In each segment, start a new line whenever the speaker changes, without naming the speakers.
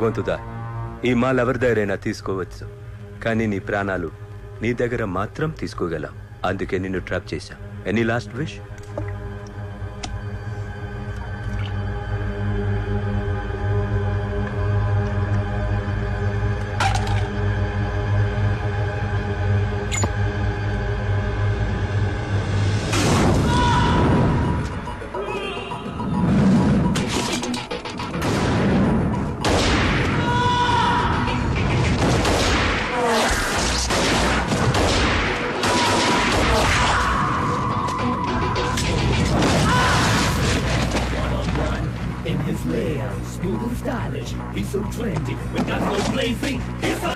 గొంతుదా ఈ మాల్ ఎవరి దగ్గరైనా తీసుకోవచ్చు, కానీ నీ ప్రాణాలు నీ దగ్గర మాత్రం తీసుకోగలం. అందుకే నిన్ను ట్రాప్ చేశా. Any last wish?
Smooth and stylish, he's so trendy. We got no blazing. He's so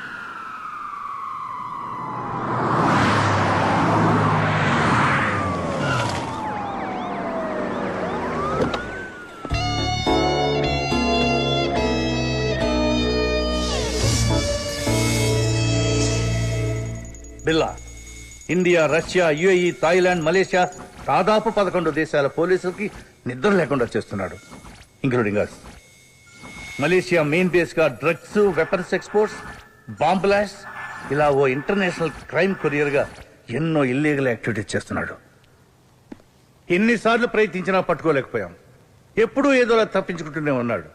Billa India, Russia, UAE, Thailand, Malaysia దాదాపు 11 దేశాల పోలీసులకి నిద్ర లేకుండా చేస్తున్నాడు, ఇంక్లూడింగ్ అస్. మలేషియా మెయిన్ బేస్ గా drugs, weapons exports, bomb blast, ఇలా ఓ international crime courier గా ఎన్నో ఇల్లీగల్ యాక్టివిటీస్ చేస్తున్నాడు. ఎన్నిసార్లు ప్రయత్నించినా పట్టుకోలేకపోయాం. ఎప్పుడూ ఏదోలా తప్పించుకుంటూనే ఉన్నాడు.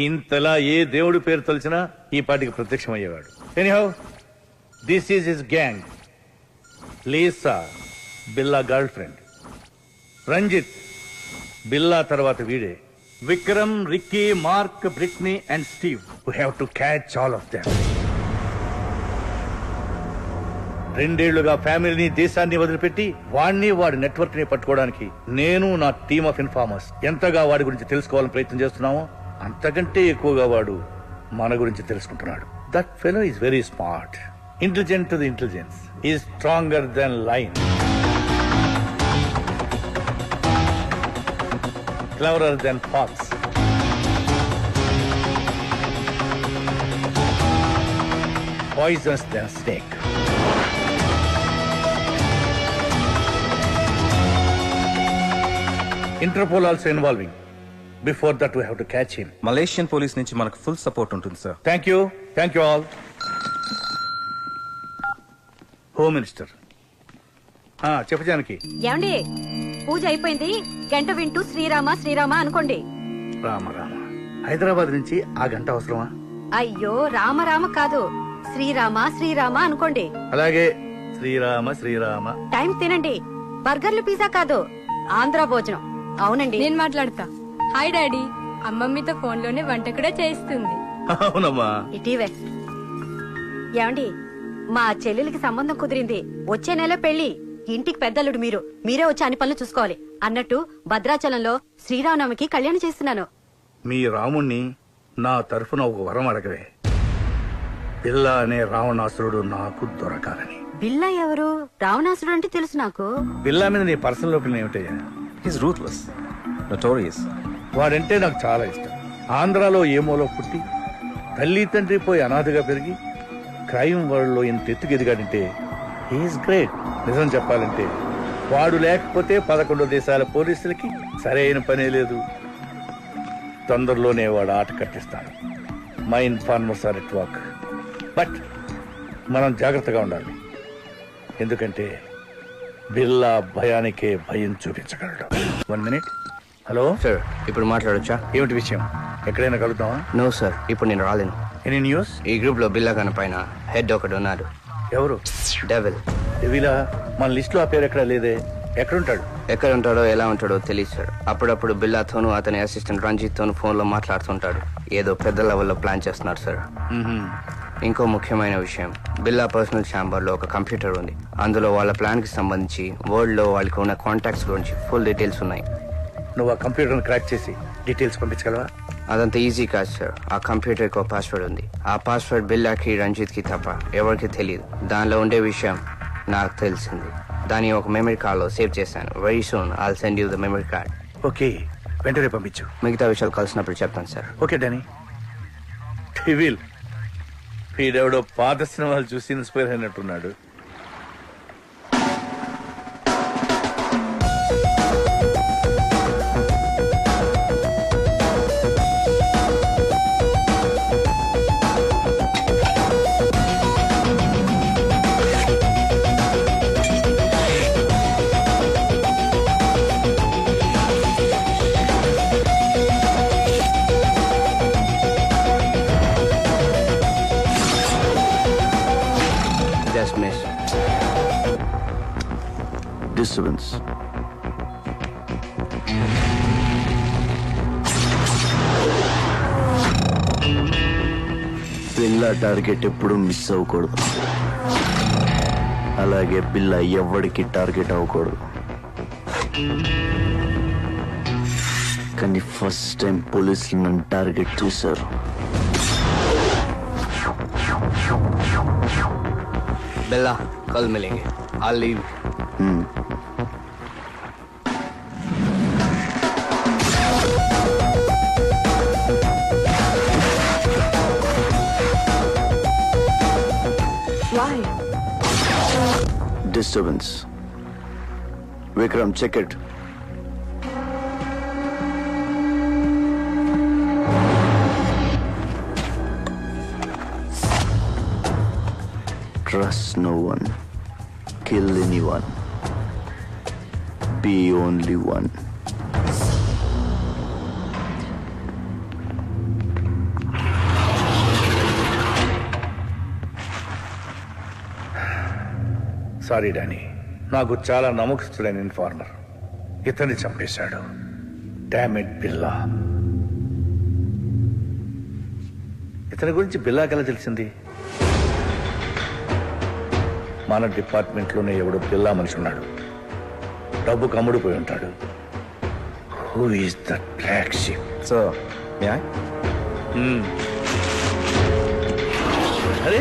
ఇంతలా ఏ దేవుడి పేరు తలిచినా ఈ పాటికి ప్రత్యక్షమయ్యేవాడు. Anyhow, this is his gang. Lisa Billa girlfriend, Ranjit Billa తర్వాత వీడే, Vikram, Ricky, Mark, Britney and Steve. We have to catch all of them. 2 ఏళ్లుగా ఫ్యామిలీని, దేశాన్ని వదిలిపెట్టి వాడిని, వాడి నెట్వర్క్ ని పట్టుకోవడానికి నేను, నా టీమ్ ఆఫ్ ఇన్ఫార్మర్స్ ఎంతగా వాడి గురించి తెలుసుకోవాలని ప్రయత్నం చేస్తున్నామో అంతకంటే ఎక్కువగా వాడు మన గురించి తెలుసుకుంటున్నాడు. That fellow is very smart, intelligent to the intelligence, is stronger than lion, cleverer than fox. Poisonous than snake. Interpol also involving. Before that we have to catch him.
Malaysian police నుంచి మనకు full support ఉంటుంది sir.
Thank you all. Home minister చెప్పు జానకి.
ఏమండి, పూజ అయిపోయింది, గంట వింటూ శ్రీరామ శ్రీరామ అనుకోండి.
రామ రామ, హైదరాబాద్ నుంచి ఆ గంట అవసరమా?
అయ్యో, రామ రామ కాదు, శ్రీరామ శ్రీరామ అనుకోండి.
అలాగే, శ్రీరామ శ్రీరామ.
టైం తినండి, బర్గర్లు, పిజ్జా కాదు, ఆంధ్ర భోజనం. అవునండి,
నేను మాట్లాడతా. హాయ్ డాడీ, అమ్మమ్మతో ఫోన్ లోనే వంట కూడా చేయిస్తుంది.
అవునమ్మా.
ఇటీవే. ఏమండి, మా చెల్లెలికి సంబంధం కుదిరింది, వచ్చే నెల పెళ్లి. ఇంటికి పెద్దలుడు మీరే వచ్చి అన్ని పనులు చూసుకోవాలి అన్నట్టు భద్రాచలంలో శ్రీరామనవమికి కళ్యాణం చేస్తున్నాను.
మీ రాముణ్ణి నా తరఫున ఒక వరం అడగవే. బిల్లా అనే రావణాసురుడు నాకు దొరకాలని.
బిల్లా ఎవరు? రావణాసురుడు అంటే తెలుసు నాకు.
బిల్లా మీద నీ పర్సనల్ ఒపీనియన్ ఏమిటయ్యా?
His ruthless, notorious.
వాడంటే నాకు చాలా ఇష్టం. ఆంధ్రాలో ఏమోలో పుట్టి తల్లి తండ్రి పోయి అనాథగా పెరిగి క్రైమ్ వరల్డ్ లో ఎంత ఎత్తుకు ఎదిగాడంటే హీఈస్ గ్రేట్. నిజం చెప్పాలంటే వాడు లేకపోతే 11 దేశాల పోలీసులకి సరైన పనే లేదు. తొందరలోనే వాడు ఆట కట్టిస్తాడు. My informers are at work. But మనం జాగ్రత్తగా ఉండాలి, ఎందుకంటే బిల్లా భయానికే భయం చూపించగలడు. 1 minute. హలో
సార్, ఇప్పుడు మాట్లాడొచ్చా?
ఏమిటి విషయం? ఎక్కడైనా కలుద్దామా?
నో సార్, ఇప్పుడు నేను రాలేను.
Any news?
ఈ గ్రూప్ లో బిల్లా కన పైన హెడ్ ఒకడు ఉన్నాడు.
ఎవరు?
డెవిల్.
డెవిలా? మన లిస్ట్ లో ఆ పేరు ఎక్కడా లేదే. ఎక్కడుంటాడు?
ఎక్కడ ఉంటాడో ఎలా ఉంటాడో తెలియదు సార్. అప్పుడప్పుడు బిల్లాతోనూ అతని అసిస్టెంట్ రంజిత్ తోనూ ఫోన్ లో మాట్లాడుతుంటాడు. ఏదో పెద్ద లెవెల్లో ప్లాన్ చేస్తున్నారు సార్. ఇంకో ముఖ్యమైన విషయం, బిల్లా పర్సనల్ ఛాంబర్ లో ఒక కంప్యూటర్ ఉంది. అందులో వాళ్ళ ప్లాన్ కి సంబంధించి వరల్డ్ లో వాళ్ళకి ఉన్న కాంటాక్ట్స్ గురించి ఫుల్ డీటెయిల్స్ ఉన్నాయి.
నువ్వు ఆ కంప్యూటర్ క్రాక్ చేసి డీటెయిల్స్ పంపించగలవా?
అదంతా ఈజీ కాదు సార్. ఆ కంప్యూటర్ కి ఒక పాస్వర్డ్ ఉంది. ఆ పాస్వర్డ్ బిల్లాకి, రంజిత్ కి తప్ప ఎవరికి తెలియదు. దానిలో ఉండే విషయం నాకు తెలిసింది. దాన్ని ఒక మెమరీ కార్డ్ లో సేవ్ చేశాను. Very soon I'll send you the memory card.
Okay, వెంటనే పంపించు.
మిగతా విషయాలు కలిసినప్పుడు చెప్తాను సార్.
Okay Danny. డెవిల్ వీడెవడో పాత సినిమాలు చూసి ఇన్స్పైర్ అయినట్టున్నాడు.
డిస్టర్బెన్స్. బిల్లా టార్గెట్ ఎప్పుడు మిస్ అవ్వకూడదు, అలాగే బిల్లా ఎవరికి టార్గెట్ అవ్వకూడదు. కానీ ఫస్ట్ టైం పోలీసులు నన్ను టార్గెట్ చేశారు.
बिल्ला कल मिलेंगे. I'll leave.
Why?
Disturbance. Vikram, check it. Trust no one. Kill anyone. Be only one.
Sorry Danny, నాకు చాలా నమ్మకస్తుడైన ఇన్ఫార్మర్ ఇతన్ని చంపేశాడు. డామిట్ బిల్లా. ఇతని గురించి బిల్లాకెలా తెలిసింది? మన డిపార్ట్మెంట్లోనే ఎవడో బిల్లా మనిషి ఉన్నాడు, డబ్బు కమ్ముడిపోయి ఉంటాడు. Who is that black ship?
So
అరే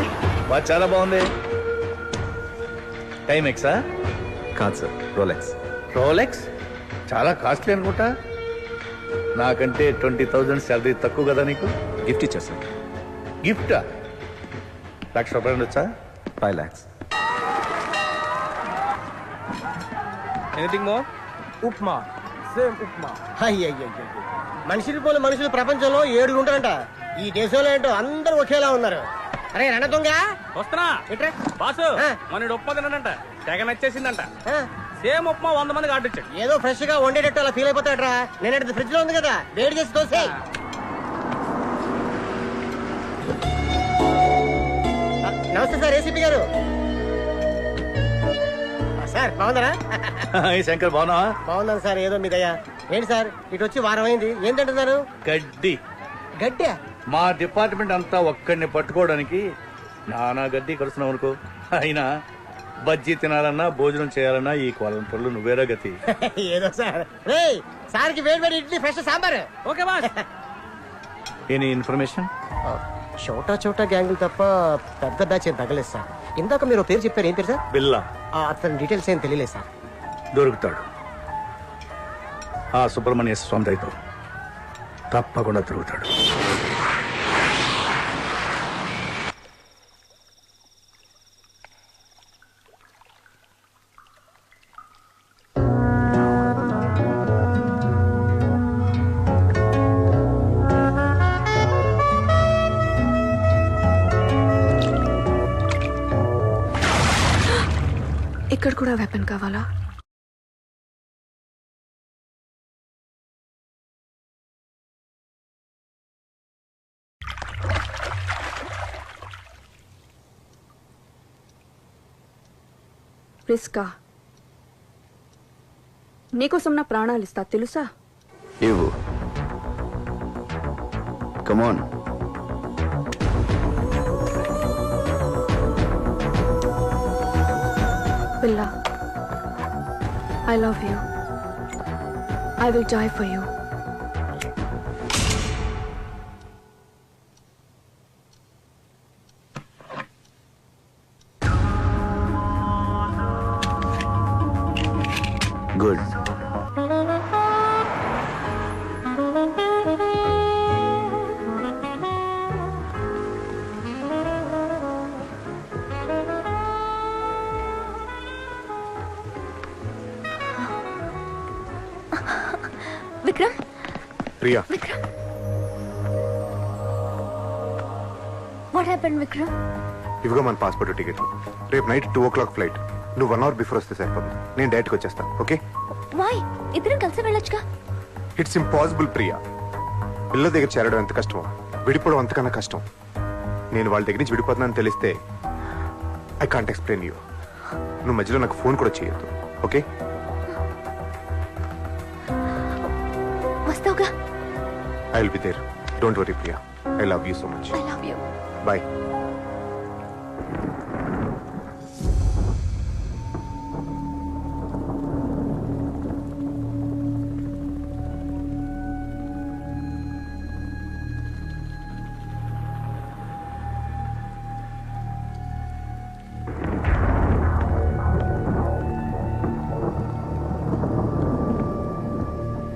బాగా చాలా బాగుంది. టైం ఎక్సా?
కాదు సార్, రోలెక్స్.
రోలెక్స్ చాలా కాస్ట్లీ అనుకుంటా. నాకంటే 20,000 శాలరీ తక్కువ కదా నీకు?
గిఫ్ట్ ఇచ్చారు సార్.
గిఫ్టా? ₹1,00,000 వచ్చా?
5 lakhs. Anything more?
Upma, same upma. అయ్యయ్యో, మనుషులు పోలే మనుషులు ప్రపంచంలో 7 ఉంటారంట. ఈ దేశంలో ఏంటో అందరూ ఒకేలా ఉన్నారు. అరే రణ దొంగ
వస్తున్నా బాసు, మన ఉప్మా తిన్నాడంట, తెగ నచ్చేసిందంట. సేమ్ ఉప్మా 100 మందికి ఆర్డర్ ఇచ్చాడు.
ఏదో ఫ్రెష్ గా వండేటట్టు అలా ఫీల్ అయిపోతాడరా. నేను ఫ్రిడ్జ్ లో ఉంది కదా, వేడి చేసి తోసే. నమస్తే సార్, ఏసీపీ గారు. సార్ బాగుందరా?
శంకర్ బాగున్నావా?
బాగున్నాను సార్, ఏదో మీ దయ్యా. ఏంటి సార్ ఇటు వచ్చి వారం అయింది, ఏం తింటున్నారు?
గడ్డి.
గడ్డి?
మా డిపార్ట్మెంట్ అంతా ఒక్కడిని పట్టుకోవడానికి నానా గడ్డి కలుస్తున్నాం అనుకో. అయినా బజ్జీ తినాలన్నా భోజనం చేయాలన్నా ఈ కోలంపల్లు నువ్వేరా గతి.
ఏదో సార్. సార్కి వేడి వేడి idli, fresh sambar.
Okay boss.
Any information?
చోటా చోటా గ్యాంగులు తప్ప పెద్ద బ్యాచ్ ఏం తగ్గలేదు సార్. ఇందాక మీరు పేరు చెప్పారు, ఏం పేరు సార్?
బిల్లా.
అతని డీటెయిల్స్ ఏం తెలియలేదు సార్.
దొరుకుతాడు. ఆ సుబ్రహ్మణ్య స్వామి దయతో తప్పకుండా దొరుకుతాడు.
ఇక్కడ కూడా వెపన్ కావాలా? రిస్కా? నీకోసం నా ప్రాణాలు ఇస్తా, తెలుసా?
ఇవ్వు. కమాన్.
బిల్లా, I love you. I will die for you.
Good.
Vikram.
Priya.
Vikram. What happened, Vikram?
ఇవిగో మన పాస్పోర్ట్ టికెట్. రేపు నైట్ 2 o'clock ఫ్లైట్. నువ్వు 1 hour బిఫోర్ వస్తే సరిపోతుంది. నేను డైరెక్ట్గా వచ్చేస్తాను. ఓకే?
Why? ఇద్దరం కలిసి వెళ్ళొచ్చుగా.
It's impossible Priya. పిల్ల దగ్గర చేరడం ఎంత కష్టమో విడిపోవడం అంతకన్నా కష్టం. నేను వాళ్ళ దగ్గర నుంచి విడిపోతున్నానని తెలిస్తే ఐ కాంట్ ఎక్స్ప్లెయిన్ యూ. నువ్వు మధ్యలో నాకు ఫోన్ కూడా చేయొద్దు. Okay? I will be there. Don't worry Priya. I love you so much.
I love you.
Bye.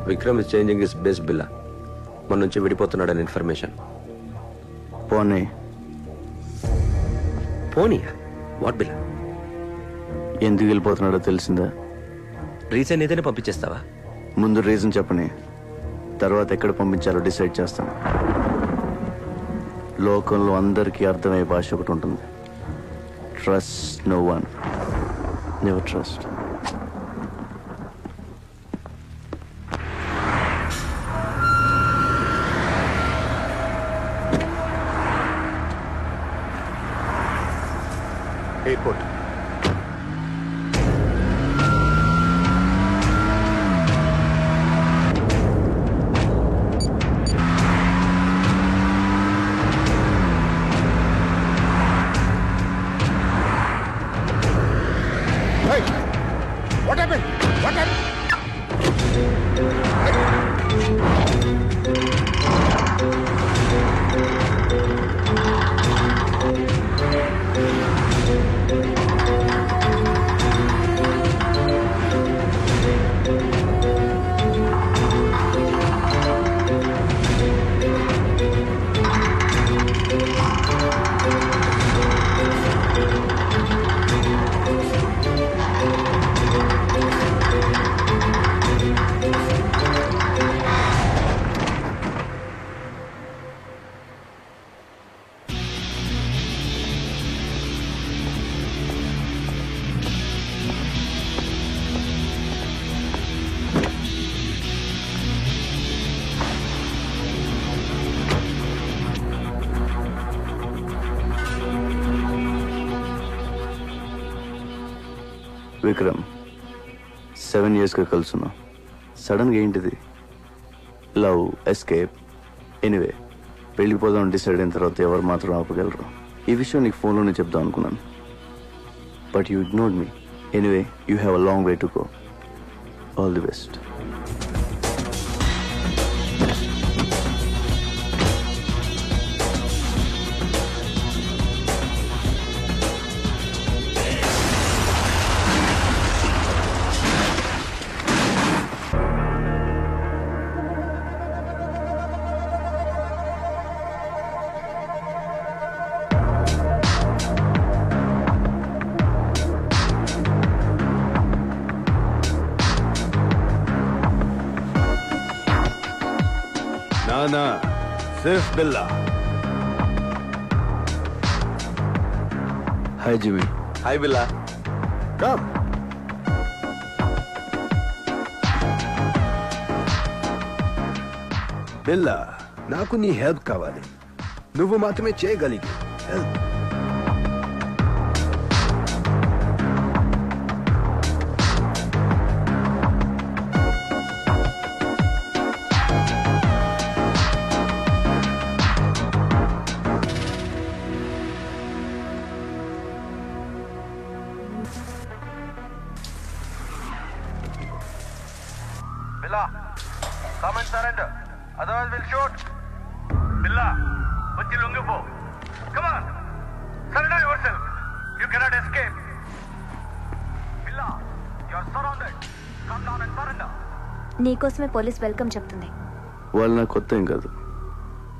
Vikram is changing his base Billa. మన నుంచి విడిపోతున్నాడని ఇన్ఫర్మేషన్.
పోనీ
పోనీయా? వాట్ బిల్లా?
ఎందుకు వెళ్ళిపోతున్నాడో తెలిసిందా?
రీజన్ ఏదైనా పంపించేస్తావా?
ముందు రీజన్ చెప్పని, తర్వాత ఎక్కడ పంపించాలో డిసైడ్ చేస్తాను. లోకంలో అందరికీ అర్థమయ్యే భాష ఒకటి ఉంటుంది. Trust no one, never trust.
Airport.
What happened? What happened?
Vikram 7 yearsగా కలుసున్నా. సడన్గా ఏంటిది? Love, escape. ఎనీవే, వెళ్ళిపోదాం డిసైడ్ అయిన తర్వాత ఎవరు మాత్రం ఆపగలరు? ఈ విషయం నీకు ఫోన్లోనే చెప్దాం అనుకున్నాను, but you ignored me. Anyway, you have a long way to go. All the best.
ना, सिर्फ Billa.
Hi Jimmy.
Hi Billa.
Come. Billa, నాకు నీ హెల్ప్ కావాలి. నువ్వు మాత్రమే చేయగలిగి help.
Come and surrender. Otherwise we'll shoot. Billa, వచ్చి లొంగిపో. Come on. Surrender yourself. You cannot escape. Billa, you are surrounded. Come down and surrender.
నీకోసమే పోలీస్ వెల్కమ్ చెప్తుంది.
వాళ్ళు నాకు కొత్త ఏం కాదు.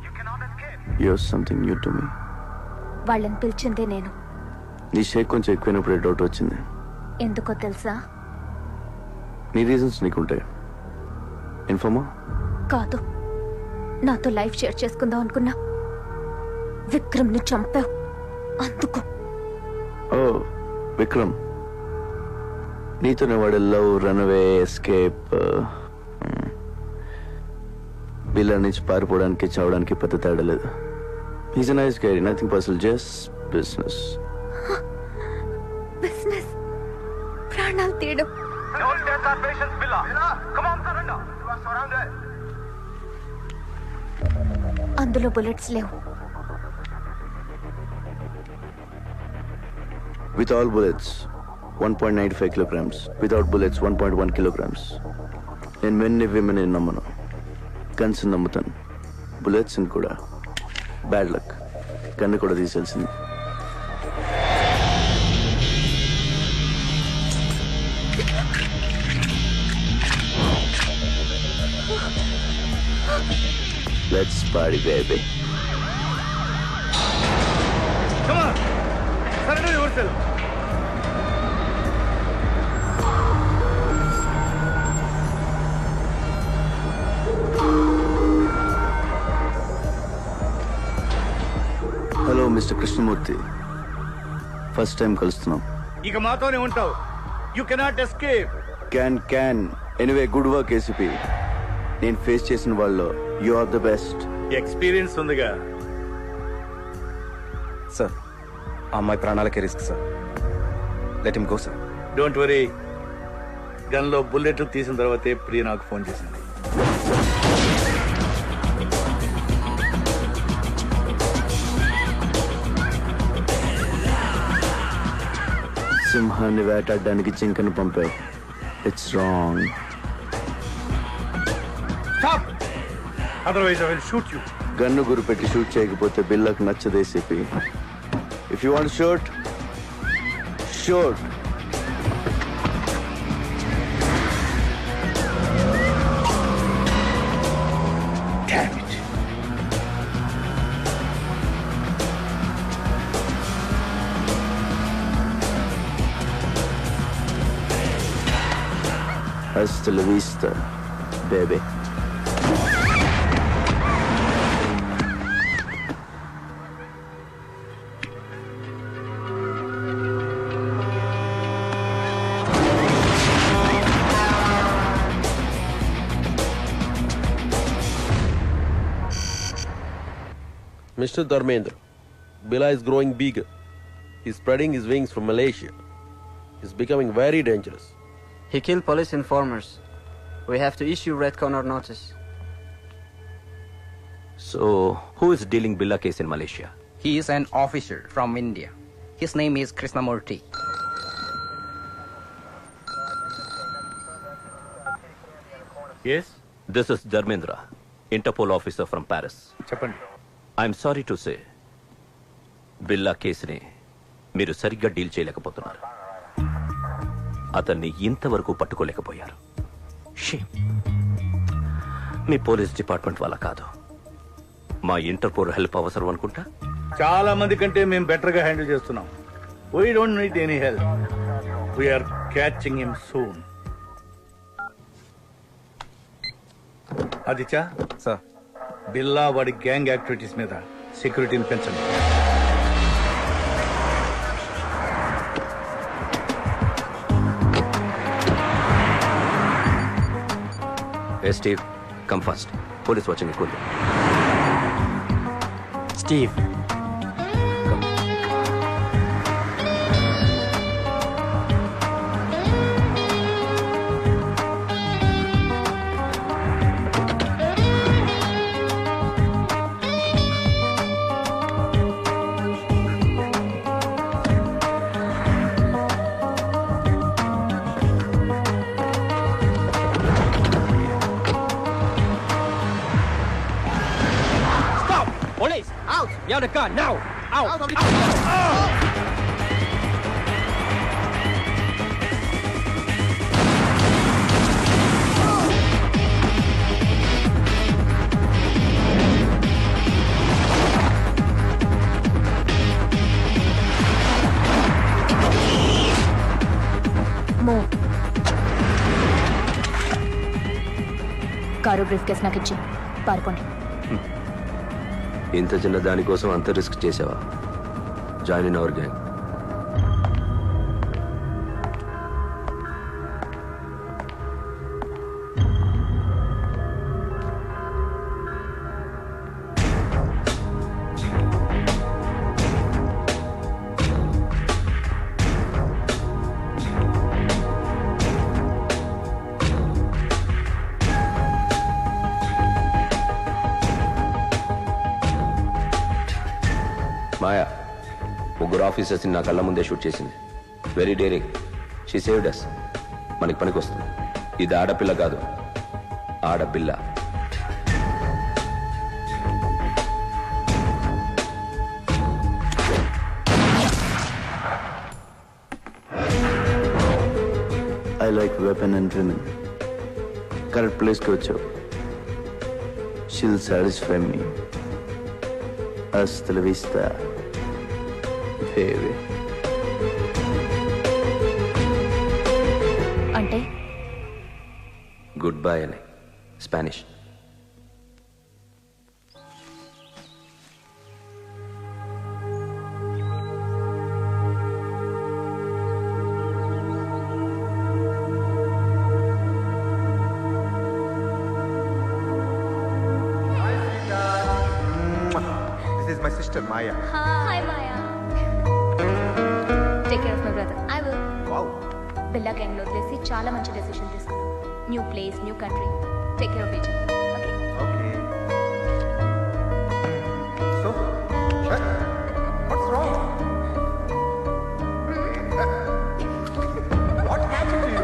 You cannot escape.
You're something new to me.
వాళ్ళని పిలిచిందే నేను.
నీ షేక్ కొంచెం ఎక్కువైనప్పుడే డౌట్ వచ్చింది.
ఎందుకో తెలుసా?
నీ రీజన్స్ నీకుంటాయి. ఇన్ఫార్మా?
కాదు, నాతో లైఫ్ షేర్ చేసుకుందాం అనుకున్నా. విక్రమ్ ని చంపావు అందుకు.
ఓ విక్రమ్, నీతోనే వాడు లవ్, రన్అవే, ఎస్కేప్. బిల్లా నుంచి పారిపోవడానికి చావడానికి పెద్ద తేడా లేదు. Is a nice guy, nothing personal, just business.
Business? ప్రాణాలు తీయడం.
Don't test our patience, Billa. Come on, surrender. You are surrounded.
అందులో బుల్లెట్స్ లేవు.
With all bullets, 1.95 kilograms. Without bullets, 1.1 kilograms. నేను మెన్ని విమెన్ నమ్మను, గన్స్ నమ్ముతాను, బుల్లెట్స్ కూడా. Bad luck, gun కూడా తీసేయాల్సింది. Let's party, baby.
Come on, surrender yourself.
Hello mister Krishnamurthy, first time కలుస్తున్నాం.
ఇక మాతోనే ఉంటావు. You cannot escape.
Can anyway, good work ACP. నేను ఫేస్ చేసిన వాళ్ళు you are the best.
Experience ఉందిగా.
సార్, ఆ అమ్మాయి ప్రాణాలకే risk sir. Let him go sir.
Don't worry, గన్లో బుల్లెట్లు తీసిన తర్వాతే ప్రియ నాకు ఫోన్ చేసింది.
సింహాన్ని వేటాడడానికి జింకను పంపావు. It's wrong.
Stop, otherwise I will shoot you.
Gun గురిపెట్టి షూట్ చేయకపోతే బిల్లకు నచ్చదు ACP. If you want shoot, shoot.
Damn it.
Hasta la vista, baby.
Mr. Dharmendra, Bila is growing bigger. He's spreading his wings from Malaysia. He's becoming very dangerous.
He killed police informers. We have to issue red corner notice.
So, who is dealing Billa case in Malaysia?
He is an officer from India. His name is Krishnamurthy.
Yes?
This is Dharmendra, Interpol officer from Paris.
చెప్పండి.
I'm sorry to say, బిల్లా కేసుని మీరు సరిగ్గా deal చేయలేకపోతున్నారు. అతన్ని ఇంతవరకు పట్టుకోలేకపోయారు. Shame. మీ police department వల్ల కాదు, మా ఇంటర్పోల్ హెల్ప్ అవసరం అనుకుంటా.
చాలా మంది కంటే మేము బెటర్ గా హ్యాండిల్ చేస్తున్నాం. We don't need any help. We're catching him soon. Aditya
sir,
Billa వాడి గ్యాంగ్ యాక్టివిటీస్ మీద సెక్యూరిటీని పెంచండి.
Steve, come fast. Police watching ఎక్కువ.
Steve.
Police! Out! You're the gun, now! Out! Out of the
Move. Car briefcase నాకు ఇచ్చి పారిపోండి.
ఇంత చిన్న దానికోసం అంత రిస్క్ చేసావా? Join in our gang. Maya ముగ్గురు ఆఫీసర్స్ని నా కళ్ళ ముందే షూట్ చేసింది. Very daring. She saved us. మనకి పనికి వస్తుంది. ఇది ఆడపిల్ల కాదు, ఆడపిల్ల.
I like weapon and women. Correct ప్లేస్కి వచ్చావు. She'll satisfy me. హasta la vista, baby.
అంటే
గుడ్ బై అని Spanish.
This is my sister Maya.
Hi, Maya. Take care of my brother. I will.
Wow.
Billa gang లో వదిలేసి చాలా మంచి decision తీసుకున్నాను. New place, new country. Take care of each other.
Okay. So, what's wrong? What happened to you?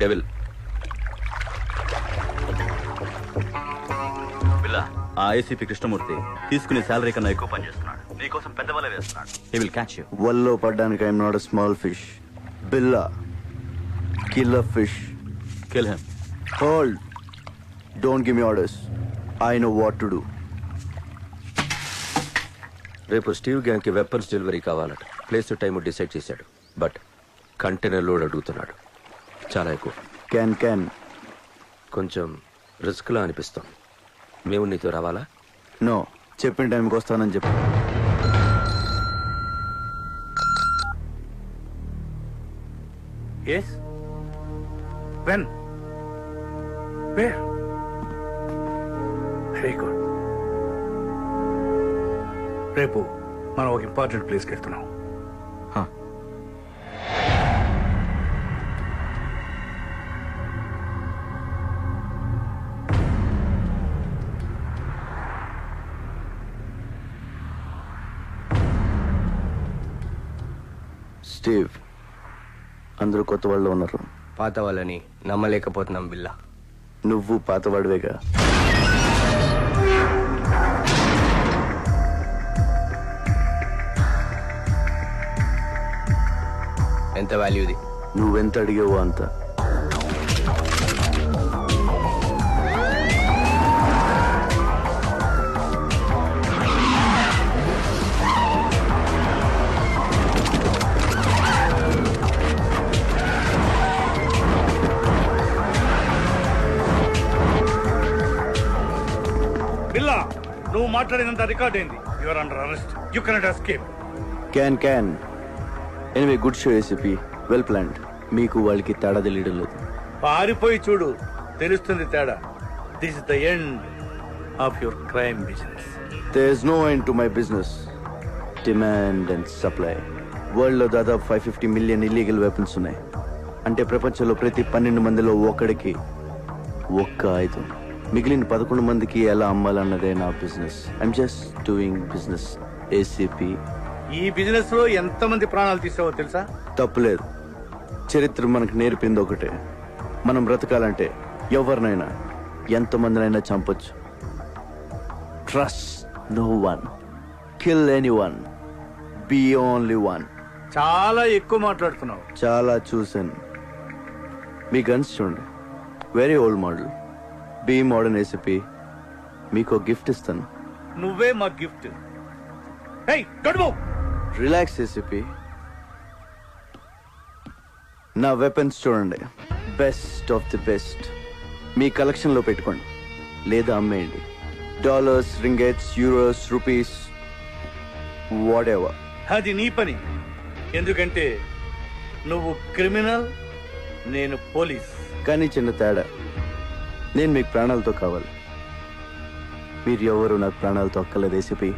Devil.
బిల్లా, ఆ ICP Krishnamurthy తీసుకునే salary కన్నా ఎక్కువ పని చేస్తున్నాడు. నీకోసం పెద్ద వల వేస్తున్నాడు. He will catch you.
వల్లో పడ్డానికి I'm not a small fish. Billa, kill a fish.
Kill him.
Hold. Don't give me orders. I know what to do.
రేపు స్టీవ్ గ్యాంగ్కి వెపన్స్ డెలివరీ కావాలట. ప్లేస్ టైం డిసైడ్ చేశాడు. బట్ కంటైనర్ లోడ్ అడుగుతున్నాడు. చాలా ఎక్కువ.
Can
కొంచెం రిస్క్లా అనిపిస్తాం. మేము నీతో రావాలా?
నో, చెప్పిన టైంకి వస్తానని చెప్పు.
Yes. When? Where? Very good. రేపు మనం ఒక ఇంపార్టెంట్ ప్లేస్కి వెళ్తున్నాం.
స్టీవ్, అందరూ కొత్త వాళ్ళు ఉన్నారు.
పాత వాళ్ళని నమ్మలేకపోతున్నాం బిల్లా.
నువ్వు పాతవాడివేగా.
ఎంత వాల్యూది?
నువ్వెంత అడిగావో అంత.
బిల్లా, నువ్వు మాట్లాడినంత రికార్డ్ అయింది. Your under arrest. You cannot escape.
Can. Anyway, good show ACP. Well planned. మీకు వాళ్ళకి తేడా తెలియడం లేదు.
పారిపోయి చూడు, తెలుస్తుంది తేడా. This is the end of your crime business.
There is no end to my business. Demand and supply. World లో దాదాపు 550 మిలియన్ ఇల్లీగల్ వెపన్స్ ఉన్నాయి. అంటే ప్రపంచంలో ప్రతి 12 మందిలో ఒకడికి ఒక్క ఆయుధం. మిగిలిన 11 మందికి ఎలా అమ్మాలన్నదే నా business. I'm just doing business. ACP.
ఈ బిజినెస్ లో ఎంతమంది ప్రాణాలు తీసావో తెలుసా?
తప్పులేదు. చరిత్ర మనకు నేర్పింది ఒకటే. మనం బ్రతకాలంటే ఎవరినైనా ఎంతమందినైనా చంపొచ్చు. Trust no one. Kill anyone. Be only one.
చాలా ఎక్కువ మాట్లాడుతున్నావు.
చాలా చూశాను. మీ గన్స్ చూడండి. Very old model. Be modern ACP. మీకు గిఫ్ట్ ఇస్తాను.
నువ్వే మా గిఫ్ట్.
Relax ACP. నా వెపన్స్ చూడండి, బెస్ట్ ఆఫ్ ది బెస్ట్. మీ కలెక్షన్లో పెట్టుకోండి లేదా అమ్మేయండి. Dollars, ringgits, euros, rupees, whatever.
అది నీ పని. ఎందుకంటే నువ్వు క్రిమినల్, నేను పోలీస్.
కానీ చిన్న తేడా, నేను మీకు ప్రాణాలతో కావాలి. మీరు ఎవరు నాకు ప్రాణాలతో అక్కర్లేదు ACP.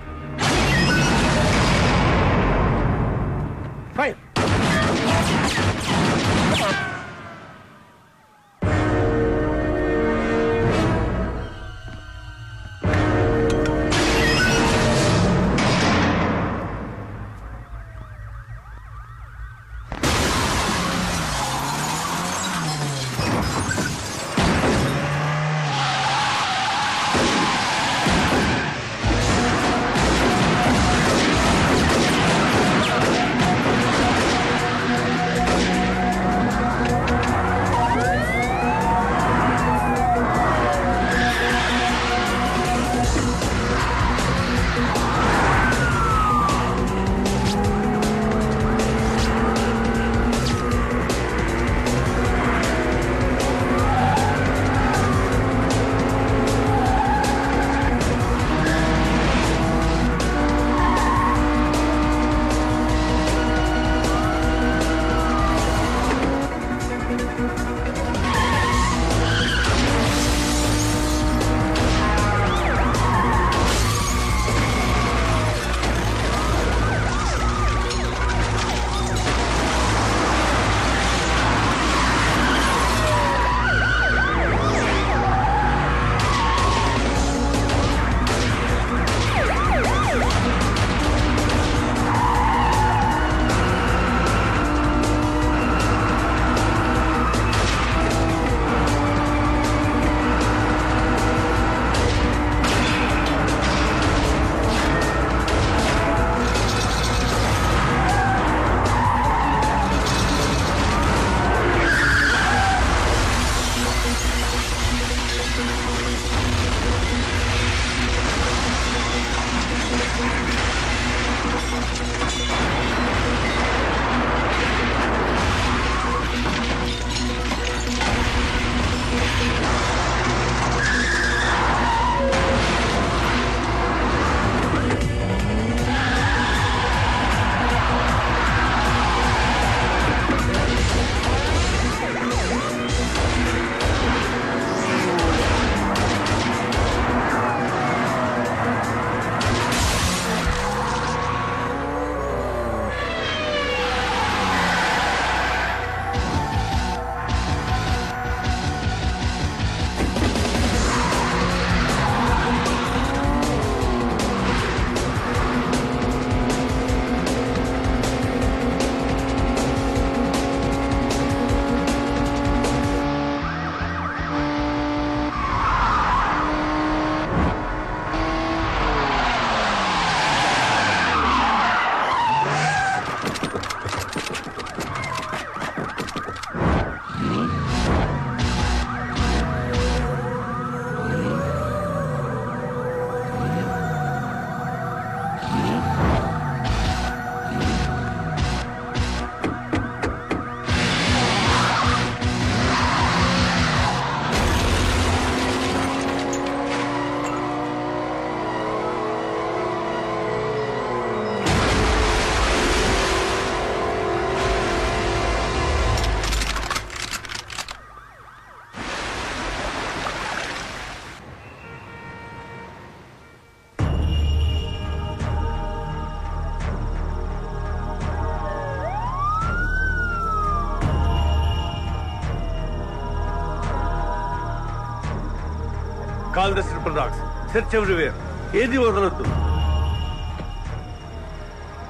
Call the triple dogs. Search everywhere. ఏది వదలొద్దు.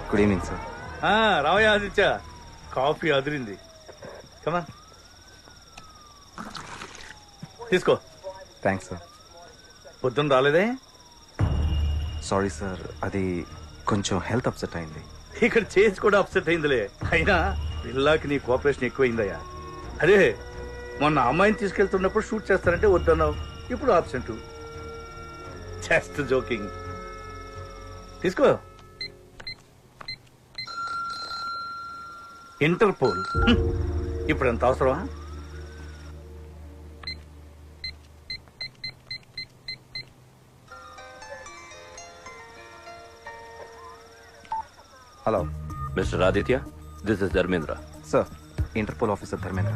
Good evening sir.
రావయ్య ఆదిత్య, కాఫీ అదిరింది. కమా తీసుకో.
Thanks sir.
పొద్దున్న రాలేదే?
సారీ సార్, అది కొంచెం హెల్త్ అప్సెట్ అయింది.
ఇక్కడ చేసి కూడా అప్సెట్ అయిందిలే. అయినా పిల్లాకి నీ కోఆపరేషన్ ఎక్కువైందయ్యా. అరే మొన్న అమ్మాయిని తీసుకెళ్తున్నప్పుడు షూట్ చేస్తానంటే వద్దన్నావు, ఇప్పుడు ఆబ్సెంట్. Just joking. తీసుకో. ఇంటర్పోల్ ఇప్పుడు ఎంత అవసరమా?
Hello
mister Aditya, this is Dharmendra.
Sir, Interpol officer Dharmendra.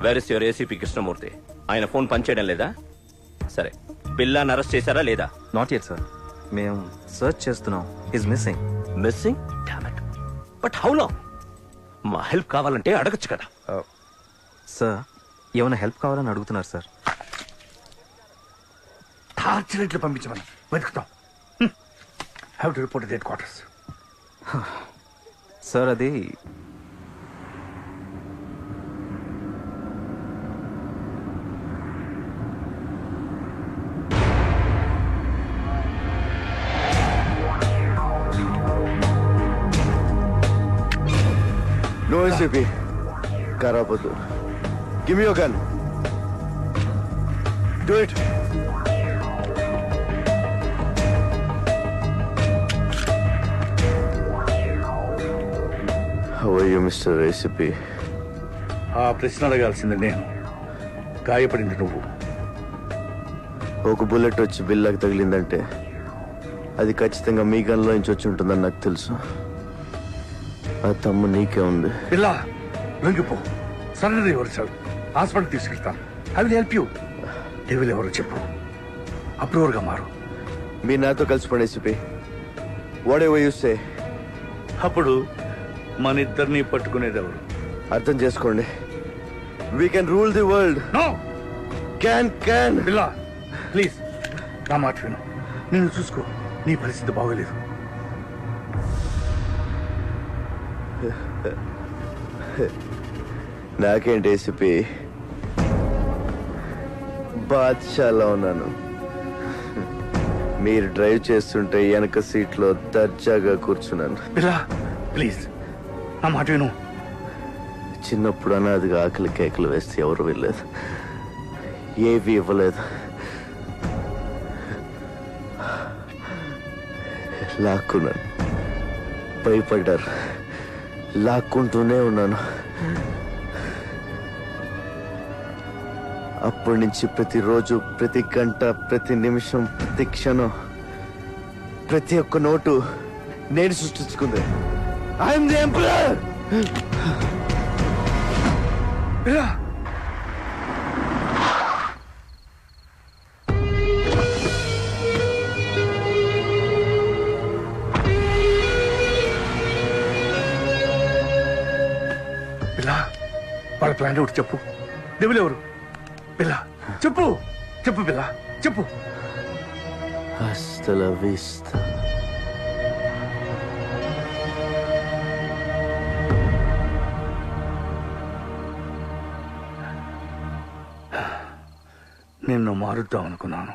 Where is your ACP Krishnamurthy? ఆయన ఫోన్ పనిచేయడం లేదా? సరే, బిల్లాని అరెస్ట్ చేశారా లేదా?
Not yet sir. మేము సర్చ్ చేస్తున్నాం. Is missing.
Missing? Damn it. But how long? మా హెల్ప్ కావాలంటే అడగచ్చు కదా.
సార్, ఏమైనా హెల్ప్ కావాలని అడుగుతున్నారు సార్.
టార్చర్ పంపించమని వెతుకుతాం. Have to report headquarters.
Sir, అది
No SCP. Karapadu. Give me your gun. Do it. How are you, Mr. ACP?
ఆ ప్రశ్న అడగాల్సింది నేను, గాయపడింది నువ్వు.
ఒక బుల్లెట్ వచ్చి బిల్లాకి తగిలిందంటే అది ఖచ్చితంగా మీ గన్లో నుంచి వచ్చి ఉంటుందని నాకు తెలుసు. ఆ తమ్ము నీకే ఉంది.
బిల్లా, లొంగిపో. Surrender yourself. హాస్పిటల్ తీసుకెళ్తాను. I will help you. Devil ఎవరో చెప్పు. అప్రూవర్గా మారు.
మీరు నాతో కలిసిపోండి ACP. Whatever you say.
అప్పుడు మన ఇద్దరిని పట్టుకునేది ఎవరు?
అర్థం చేసుకోండి. We can rule the world.
No.
Can.
Billa, please నా మాట విను. నేను చూసుకో. నీ పరిస్థితి బాగోలేదు.
నాకేంటి ఏసీపీ, బాద్షాలా ఉన్నాను. మీరు డ్రైవ్ చేస్తుంటే వెనక సీట్లో దర్జాగా కూర్చున్నాను.
బిల్లా, ప్లీజ్ నా మాట విను.
చిన్నప్పుడు అనాదిగా ఆకలి కేకలు వేస్తే ఎవరు వెళ్ళలేదు, ఏవి ఇవ్వలేదు. లాక్కున్నాను. భయపడ్డారు. లాక్కుంటూనే ఉన్నాను. అప్పటి నుంచి ప్రతిరోజు, ప్రతి గంట, ప్రతి నిమిషం, ప్రతి క్షణం, ప్రతి ఒక్క నోటు నేను సృష్టించుకుంది. I'm the emperor.
బిల్లా, బిల్లా, వాళ్ళ ప్లాన్ ఒకటి చెప్పు. డెవిల్ ఎవరు? బిల్లా చెప్పు. చెప్పు బిల్లా, చెప్పు.
Hasta la vista.
నిన్ను మారుద్దాం అనుకున్నాను.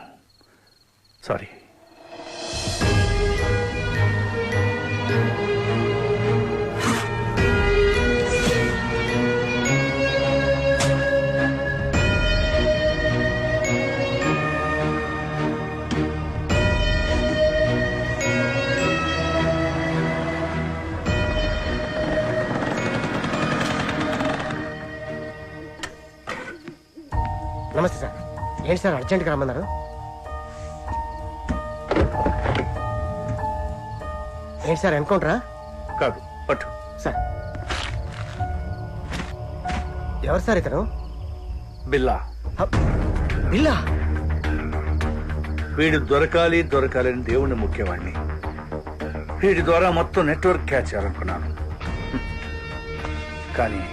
సారీ.
నమస్తే సార్. ఏంటి సార్ అర్జెంట్గా రమ్మన్నారు? ఏంటి సార్ ఎన్కౌంటరా?
కాదు, పట్టు.
సార్, ఎవరు సార్ ఇతను?
బిల్లా.
బిల్లా?
వీడు దొరకాలని దేవుణ్ణి ముఖ్యవాణ్ణి. వీడి ద్వారా మొత్తం నెట్వర్క్ క్యాచ్ చేయాలనుకున్నాను. కానీ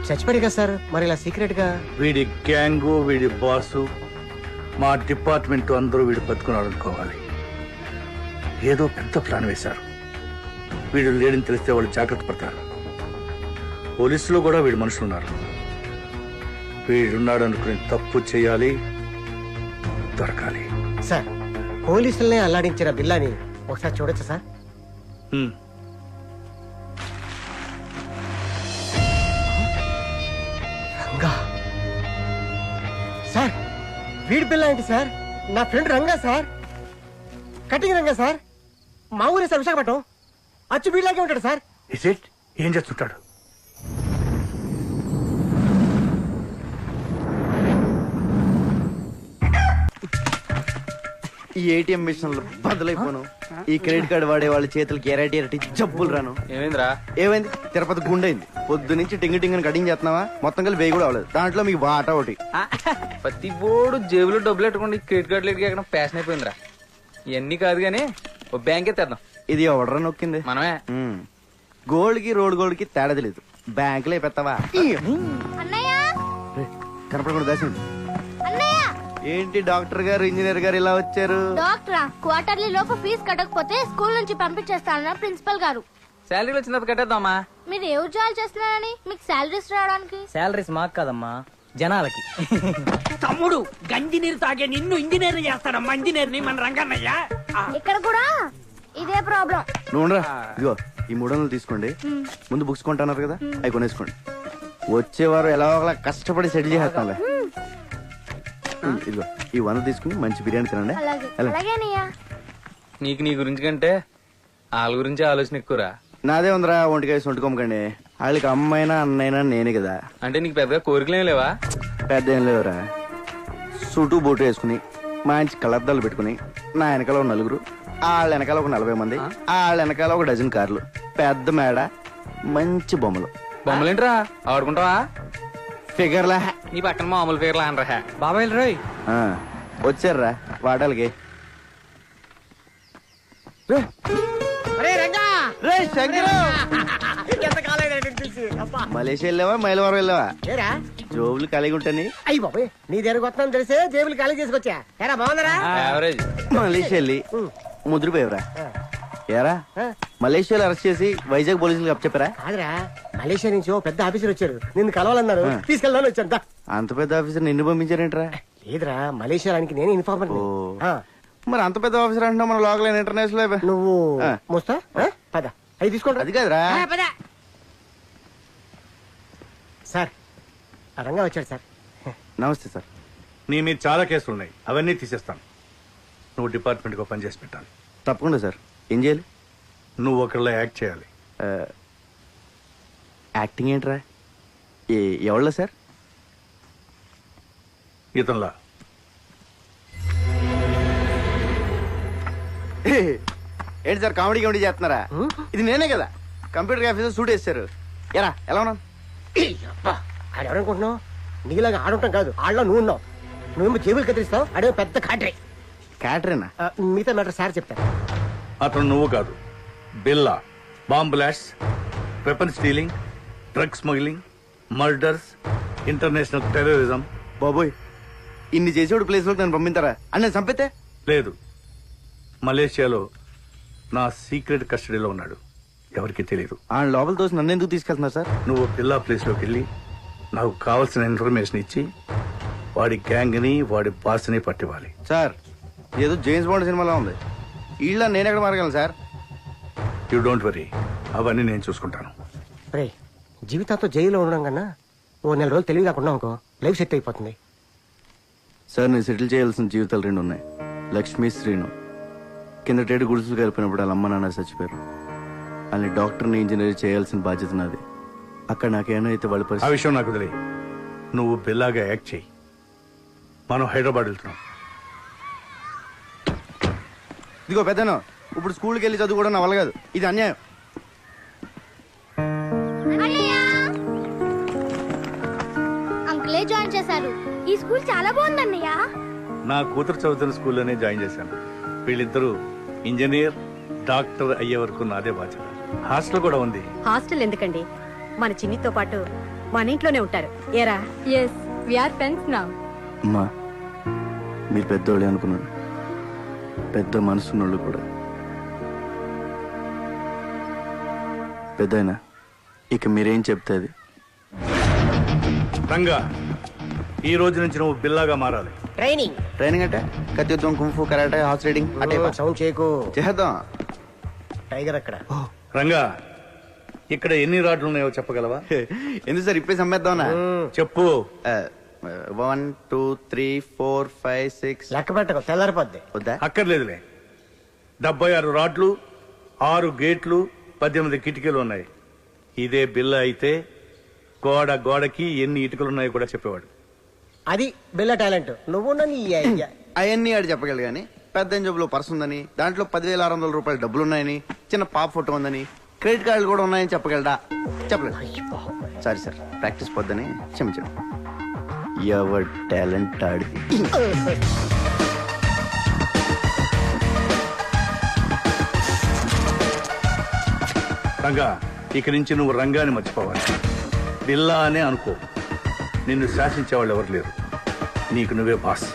చచ్చిపోయాడు కదా సార్, మరి ఇలా సీక్రెట్ గా?
వీడి గ్యాంగు, వీడి బాసు, మా డిపార్ట్మెంట్ అందరూ వీడు బతుకున్నాడు అనుకోవాలి. ఏదో పెద్ద ప్లాన్ వేశారు. వీడు లేడని తెలిస్తే వాళ్ళు జాగ్రత్త పడతారు. పోలీసులో కూడా వీడు మనుషులు ఉన్నారు. వీడున్నాడు అనుకుని తప్పు చేయాలి, దొరకాలి.
సార్, పోలీసుల్ని అల్లాడించిన బిల్లాని ఒకసారి చూడొచ్చా సార్? రంగా సార్, వీడి బిల్లా ఏంటి సార్? నా friend Ranga sir, cutting Ranga sir. మా ఊరే సార్, విశాఖపట్నం. అచ్చు వీడిలాగే ఉంటాడు సార్.
Is it? ఏం చేస్తుంటాడు?
ఈ ఏటీఎం మిషన్లు బదులైపోను. ఈ క్రెడిట్ కార్డు వాడే వాళ్ళ చేతులకి ఎరటి జబ్బులు రాను.
ఏమైందిరా?
ఏమైంది? తిరుపతి గుండైంది. పొద్దు నుంచి టింగి టింగిని కటింగ్ చేస్తున్నావా? మొత్తం కలిసి వేయి కూడా అవ్వలేదు. దాంట్లో మీకు వాటా ఒకటి.
ప్రతి బోర్డు జేబులో డబ్బులు పెట్టుకోండి. క్రెడిట్ కార్డు లేట్ ఎక్కడ ఫ్యాషన్ అయిపోయిందిరా. ఇవన్నీ కాదు కానీ ఓ బ్యాంక్ తెద్దాం.
ఇది ఎవడరా నొక్కింది?
మనమే.
గోల్డ్ కి రోడ్ గోల్డ్ కి తేడా తెలియదు. బ్యాంకులో పెడతావా? కనపడకుండా దాసింది. ఏంటి డాక్టర్ గారు ఇంజనీర్ గారు ఇలా వచ్చారు?
డాక్టరా, క్వార్టర్లీ లోపు ఫీజు కట్టకపోతే స్కూల్ నుంచి పంపించేస్తానన్నారు ప్రిన్సిపల్ గారు.
శాలరీ వచ్చిన తర్వాత కట్టేద్దామా?
మీరు ఏ ఉద్యోగాలు చేస్తున్నారని మీకు శాలరీస్ రావడానికి?
శాలరీస్ మాకు కాదమ్మా, జనాలకి.
తమ్ముడు గంజి నీరు తాగే నిన్ను ఇంజనీర్ చేస్తాడమ్మా. ఇంజనీర్ ని మన రంగన్నయ్య.
ఇక్కడ కూడా ఇదే ప్రాబ్లం.
నువ్వు ఇదిగో ఈ 300 తీసుకోండి. ముందు బుక్స్ కొంటున్నారు కదా, అవి కొనేసుకోండి. వచ్చేవారు ఎలా ఒకలా కష్టపడి సెటిల్ చేస్తానులే. ఇదిగో ఈ 100 తీసుకుని మంచి బిర్యానీ తినండి.
నీకు నీ గురించి కంటే వాళ్ళ గురించి ఆలోచన ఎక్కువరా.
నాదే ఉందిరా, ఒంటికాయ సొంటుకోమకండి. వాళ్ళకి అమ్మైనా అన్నైనా నేనే కదా.
అంటే నీకు పెద్దగా కోరికలేం లేవా?
పెద్ద ఏం లేవురా. సూటు బోటు వేసుకుని మంచి కలర్దాలు పెట్టుకుని నా వెనకాల ఒక 4, వాళ్ళ వెనకాల ఒక 40 మంది, వాళ్ళ వెనకాల ఒక డజన్ కార్లు, పెద్ద మేడ, మంచి బొమ్మలు.
బొమ్మలేంట్రా ఆడుకుంటావా?
ఫిగర్లా
నీ పక్కన మామూలు ఫిగర్లా అనరా బాబాయ్ రోయ్.
వచ్చారా వాటాలకి. మలేషియా వెళ్ళావా మైలవరం వెళ్ళావా? జోబులు కలిగి ఉంటాయి.
అయ్యి బాబాయ్, నీ దగ్గర వస్తున్నాం తెలిసే జేబులు ఖాళీ చేసుకొచ్చా. ఎరా బాగున్నారా?
మలేషియా వెళ్ళి ముద్రపోయావురా. ఏరా మలేషియాలో అరెస్ట్ చేసి వైజాగ్ పోలీసులకు అప్పచెప్పారా?
కాదురా, మలేషియా నుంచి ఓ పెద్ద ఆఫీసర్ వచ్చారు, నిన్ను కలవాలన్నారు. తీసుకెళ్దామని వచ్చాను.
అంత పెద్ద ఆఫీసర్ నిన్ను పంపించారేంట్రా?
లేదురా, మలేషియానికి నేను ఇన్ఫార్మర్.
మరి అంత పెద్ద ఆఫీసర్ అంటున్నా మన లోకల్ ఇంటర్నేషనల్.
నువ్వు మోస్తా పద, అవి తీసుకోండి.
అది కాదురా.
సార్ రంగా వచ్చాడు సార్.
నమస్తే సార్.
నీ మీద చాలా కేసులు ఉన్నాయి, అవన్నీ తీసేస్తాను. నువ్వు డిపార్ట్మెంట్కి పని చేసి పెట్టాలి.
తప్పకుండా సార్. ఏం చేయాలి?
నువ్వు ఒకళ్ళ యాక్ట్ చేయాలి.
యాక్టింగ్ ఏంట్రా? ఎవళ్ళ సార్?
ఇతనిలా.
ఏంటి సార్ కామెడీ చేస్తున్నారా? ఇది నేనే కదా కంప్యూటర్ ఆఫీసర్ సూట్ వేస్తారు. ఎలా ఉన్నాను?
ఆడెవరనుకుంటున్నావు? నీలాగా ఆడుంటాం కాదు, ఆడలో నువ్వు ఉన్నావు. నువ్వేమో జేబులు కత్తిరిస్తావు, అడే పెద్ద కాటరే.
క్యాటరేనా?
మిగతా మ్యాటర్ సార్ చెప్తాను.
అతను నువ్వు కాదు, బిల్లా. Bomb blast, weapon stealing, drug smuggling, murders, international terrorism.
బాబోయ్, ఇన్ని చేసేవాడు ప్లేస్ లో నన్ను పంపించారా? అని నేను చంపితే?
లేదు, మలేషియాలో నా సీక్రెట్ కస్టడీలో ఉన్నాడు, ఎవరికి తెలియదు.
ఆయన లోపల తోసి నన్ను ఎందుకు తీసుకెళ్తున్నారు సార్?
నువ్వు పిల్లా ప్లేస్ లోకి వెళ్ళి నాకు కావాల్సిన ఇన్ఫర్మేషన్ ఇచ్చి వాడి గ్యాంగ్ ని వాడి బాస్ ని పట్టివ్వాలి.
సార్ ఏదో జేమ్స్ బాండ్ సినిమాలో ఉంది. వీళ్ళ నేను ఎక్కడ మారగలను సార్?
యూ డోంట్ వరీ, అవన్నీ నేను చూసుకుంటాను.
రే, జీవితాంతో జైల్లో ఉండడం కన్నా ఓ 4 రోజులు తెలివి కాకుండా అనుకో, లైఫ్ సెట్ అయిపోతుంది.
సార్ నేను సెటిల్ చేయాల్సిన జీవితాలు 2 ఉన్నాయి. లక్ష్మి, శ్రీను. కిందటేడు గుడుసులు కలిపినప్పుడు వాళ్ళ అమ్మ నాన్న చచ్చిపోయారు. వాళ్ళని డాక్టర్ని ఇంజనీర్ చేయాల్సిన బాధ్యత నాది. అక్కడ నాకేమైతే వాళ్ళ
ఆ విషయం నాకు తెలియదు. నువ్వు బిల్లాగా యాక్ట్ చేయి. మనం హైదరాబాద్ వెళ్తున్నాం.
ఇదిగో పెద్దను, ఇప్పుడు స్కూల్కి వెళ్ళి చదువు కూడా నా వల్ల కాదు. ఇది అన్యాయం.
అంకులే జాయిన్ చేశారు. ఈ స్కూల్ చాలా బాగుందన్నయ్య.
నా కూతురు చదువుతున్న స్కూల్లోనే జాయిన్ చేశాను. వీళ్ళిద్దరూ ఇంజనీర్, డాక్టర్ అయ్యే వరకు నాదే బాధ్యత. హాస్టల్ కూడా ఉంది.
హాస్టల్ ఎందుకండి, మన చిన్నితో పాటు మన ఇంట్లోనే ఉంటారు. ఏరా?
yes we are friends now.
అమ్మా, మీరు పెద్దోళ్ళే అనుకున్నాను. పెద్ద మనసున్నోళ్ళు కూడా. పెద్దయినా ఇక మీరేం చెప్తే అది.
రంగా, ఈ రోజు నుంచి నువ్వు బిల్లాగా మారాలి.
ట్రైనింగ్
అంటే కత్తియుద్ధం, కుంఫు, కరాటే, హార్స్ రైడింగ్ అంటే
సౌండ్ చేయకు.
చేద్దాం.
టైగర్ అక్కడ.
రంగా, ఇక్కడ ఎన్ని రాడ్లు ఉన్నాయో చెప్పగలవా?
ఎందుకు సార్ ఇప్పుడే సమ్మేద్దామన్నా?
చెప్పు.
1 2 3 4 5 6.
లెక్క పెట్టకు, తెల్లారిపోద్ది.
వద్దా?
అక్కర్లేదులే. 76 రాడ్లు, 6 గేట్లు, 18 కిటికీలు ఉన్నాయి. ఇదే బిల్ల అయితే గోడకి ఎన్ని ఇటుకలున్నాయో కూడా చెప్పేవాడు.
అది బిల్ల టాలెంట్. నువ్వు
అవన్నీ ఆడు చెప్పగలరు కానీ పెద్ద జబ్బులో పర్స్ ఉందని, దాంట్లో 10,600 రూపాయల డబ్బులున్నాయని, చిన్న పాప ఫోటో ఉందని, క్రెడిట్ కార్డులు కూడా ఉన్నాయని చెప్పగలడా? చెప్పలేదు. సారీ సార్, ప్రాక్టీస్ పొద్దని క్షమించండి. ఎవరి టాలెంట్ ఆడిది.
రంగా, ఇక నుంచి నువ్వు రంగాన్ని మర్చిపోవాలి. బిల్లా అనే అనుకో. నిన్ను శాసించేవాళ్ళు ఎవరు లేరు. నీకు నువ్వే బాస్.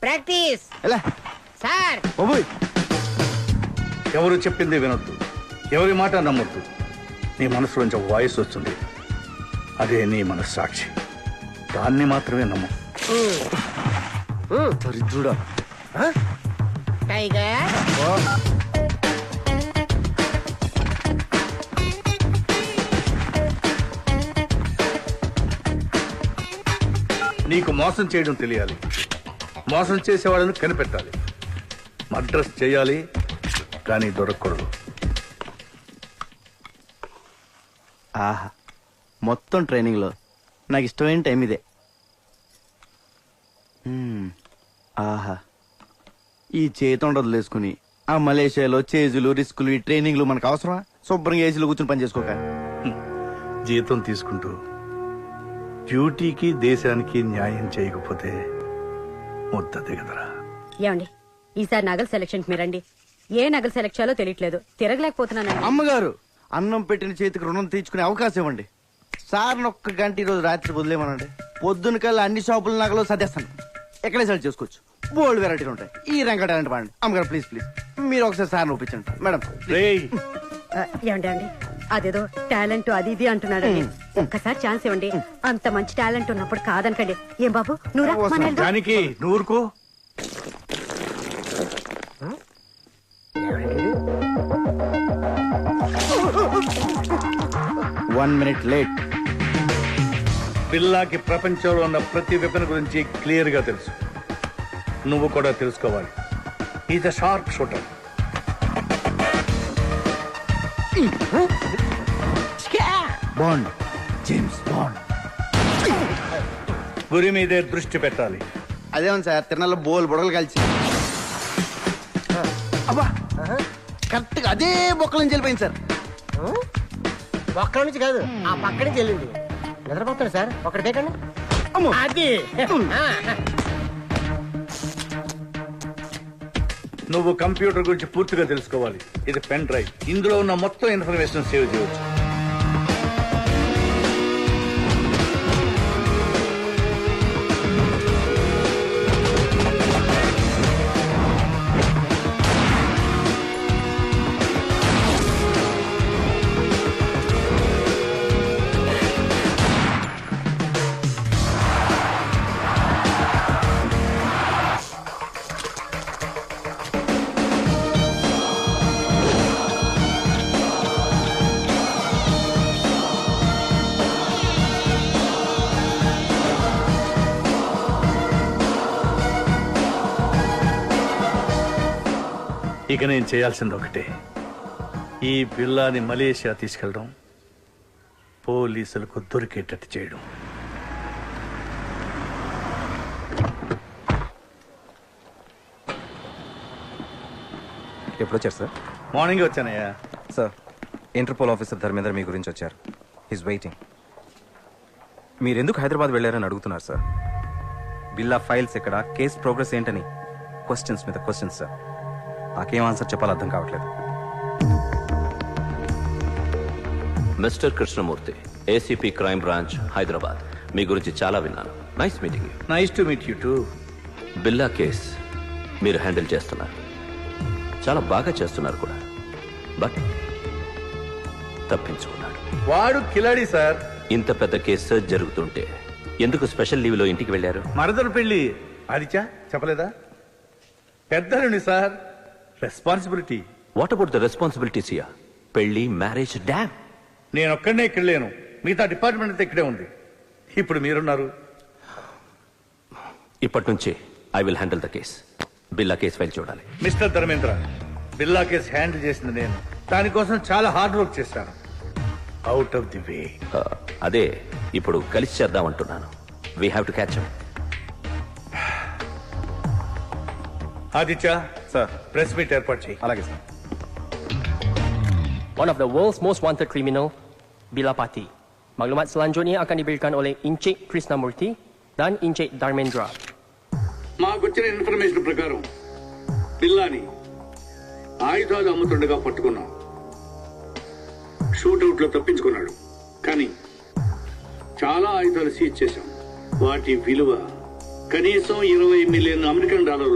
Practice sir.
ఎవరు చెప్పింది వినొద్దు, ఎవరి మాట నమ్మొద్దు. నీ మనసులోంచి ఒక వాయిస్ వస్తుంది, అదే నీ మనస్సాక్షి. దాన్ని మాత్రమే నమ్ము.
దరిద్రుడా.
టైగర్
నీకు మోసం చేయడం తెలియాలి, మోసం చేసేవాళ్ళని కనిపెట్టాలి. మద్రస్ చేయాలి కానీ దొరకకూడదు.
ఆహా, మొత్తం ట్రైనింగ్లో నాకు ఇష్టమైన టైం ఇదే. ఆహా, ఈ చేతి వదిలేసుకుని ఆ మలేషియాలో చేజులు, రిస్కులు, ఈ ట్రైనింగ్లు మనకు అవసరమా? శుభ్రంగా ఏసీలో కూర్చొని పని చేసుకోక.
జీతం తీసుకుంటూ డ్యూటీకి దేశానికి న్యాయం చేయకపోతే ముద్ద దిగదరా.
ఏమండి, ఈసారి నగల సెలక్షన్ మీరండి. ఏ నగలు సెలెక్ట్ చేయాలో తెలియట్లేదు, తిరగలేకపోతున్నాను.
అమ్మగారు, అన్నం పెట్టిన చేతికి రుణం తీర్చుకునే అవకాశం ఇవ్వండి. సార్ ఒక్క గంట ఈరోజు రాత్రి వదిలేమనండి. పొద్దున కల్లా అన్ని షాపుల నగలు సర్దేస్తాను. ఎక్కడే సెలెక్ట్ చేసుకోవచ్చు. బోల్డ్ వెరైటీలు ఉంటాయి. ఈ రంగ టాలెంట్ పాడండి. అమ్మగారు ప్లీజ్ ప్లీజ్ మీరు ఒకసారి సార్ ఒప్పించండి మేడం.
ఏమండి అండి, అదేదో టాలెంట్ అది ఇది అంటున్నాడండి. ఒక్కసారి ఛాన్స్ ఇవ్వండి. అంత మంచి టాలెంట్ ఉన్నప్పుడు కాదనకండి. ఏం బాబు,
దానికి నూరుకో.
One minute late.
పిల్లాకి ప్రపంచంలో ఉన్న ప్రతి వెపన్ గురించి క్లియర్ గా తెలుసు. నువ్వు కూడా తెలుసుకోవాలి. Is a sharp shooter.
Bond, James bond.
గురి మీదే దృష్టి పెట్టాలి.
అదేమని సార్, తిరణాల్లో బోల్ బుడగలు కలిసి అబ్బా కరెక్ట్ గా అదే బొక్కల నుంచి వెళ్ళిపోయింది సార్.
ఒక్కడి నుంచి కాదు, ఆ పక్క నుంచి వెళ్ళింది. నిద్రపోతాడు సార్, ఒకటి దేకండి. అది
నువ్వు కంప్యూటర్ గురించి పూర్తిగా తెలుసుకోవాలి. ఇది పెన్ డ్రైవ్. ఇందులో ఉన్న మొత్తం ఇన్ఫర్మేషన్ సేవ్ చేయవచ్చు. ఇక నేను చేయాల్సింది ఒకటే, ఈ బిల్లాని మలేషియా తీసుకెళ్ళడం, పోలీసులకు దొరికేటట్టు చేయడం.
ఎప్పుడు వచ్చారు సార్?
మార్నింగ్ వచ్చానయ్యా.
సార్, ఇంటర్పోల్ ఆఫీసర్ ధర్మేంద్ర మీ గురించి వచ్చారు. He's waiting. మీరెందుకు హైదరాబాద్ వెళ్ళారని అడుగుతున్నారు సార్. బిల్లా ఫైల్స్ ఎక్కడ, కేస్ ప్రోగ్రెస్ ఏంటని క్వశ్చన్స్ మీద క్వశ్చన్స్ సార్. నాకేం ఆన్సర్ చెప్పాలో అర్థం కావట్లేదు.
Mister Krishnamurthy, ACP crime branch, Hyderabad. మీ గురించి చాలా విన్నాను. Nice meeting you.
Nice to meet you too.
Billa case మీరు హ్యాండిల్ చేస్తున్నారు, చాలా బాగా చేస్తున్నారు కూడా. బట్ తప్పించుకున్నాడు.
వాడు కిలాడి సార్.
ఇంత పెద్ద కేసు జరుగుతుంటే ఎందుకు స్పెషల్ లీవ్ లో ఇంటికి వెళ్ళారు?
మరదలు పెళ్లి అదిచా చెప్పలేదా? పెద్దలుండి sir, responsibility.
What about the responsibilities here? పెళ్లి, మ్యారేజ్, డ్యామ్.
నేను ఒక్కడనే ఇక్కడ లేను, మిగతా డిపార్ట్మెంట్ అంతా ఇక్కడే ఉంది. ఇప్పుడు మీరున్నారు.
ఇప్పటి నుంచి I will handle the case. Billa case file చూడాలి.
Mister Dharmendra, Billa case handle చేసింది నేను. దానికోసం చాలా హార్డ్ వర్క్ చేశాను. Out of the way.
అదే ఇప్పుడు కలిసి చేద్దామంటున్నాను. We have to catch him.
Aditya sir, press meet ఏర్పాటు చేయి.
అలాగే sir.
One of the world's most wanted criminal, Bila Pati. Maklumat selanjutnya akan diberikan oleh Encik Krishnamurti dan Encik Dharmendra.
మాకొచ్చిన information ప్రకారం పిల్లాని ఆయుధాలు అమ్ముతుండగా పట్టుకున్నాం. షూట్అవుట్ లో తప్పించుకున్నాడు, కానీ చాలా ఆయుధాలు సీజ్ చేశాం. వాటి విలువ కనీసం $20 మిలియన్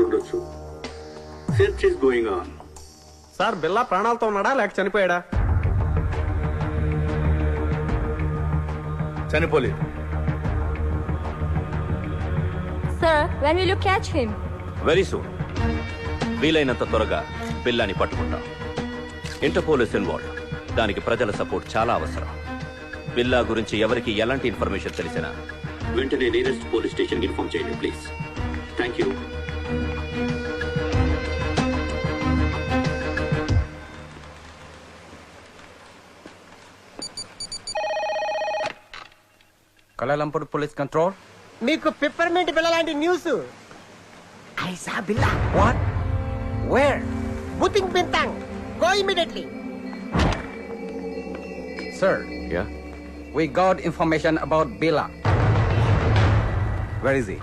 ఉండొచ్చు. Search is going on.
Sir, బిల్లా ప్రాణాలతో ఉన్నాడా లేక చనిపోయాడా?
చనిపోలేదు.
Sir, when will you catch him?
Very soon. వీలైనంత త్వరగా బిల్లాని పట్టుకుంటాం. Interpole is involved. దానికి ప్రజల సపోర్ట్ చాలా అవసరం. బిల్లా గురించి ఎవరికి ఎలాంటి ఇన్ఫర్మేషన్ తెలిసినా వెంటనే నియరెస్ట్ పోలీస్ స్టేషన్ ఇన్ఫార్మ్ చేయండి please. Thank you.
Kuala Lumpur Police Control.
మీకు పిప్పర్మెంట్ బిల్ల లాంటి news. I saw Billa.
What? Where?
బుతింగ్ Bintang. Go immediately.
Sir.
Yeah.
We got information about Bila.
Where is he?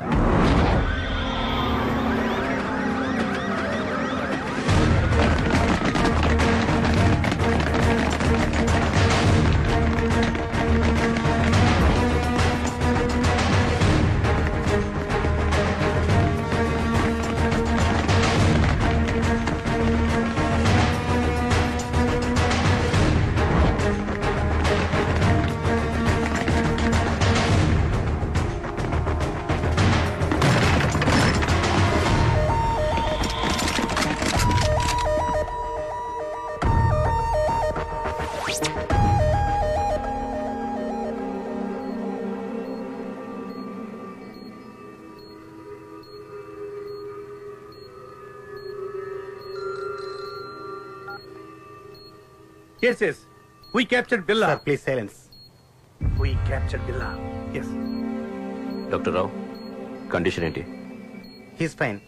Yes, yes. We captured Billa.
Sir, please silence.
We captured Billa. Yes.
Doctor Rao, condition ఏంటి?
He's fine.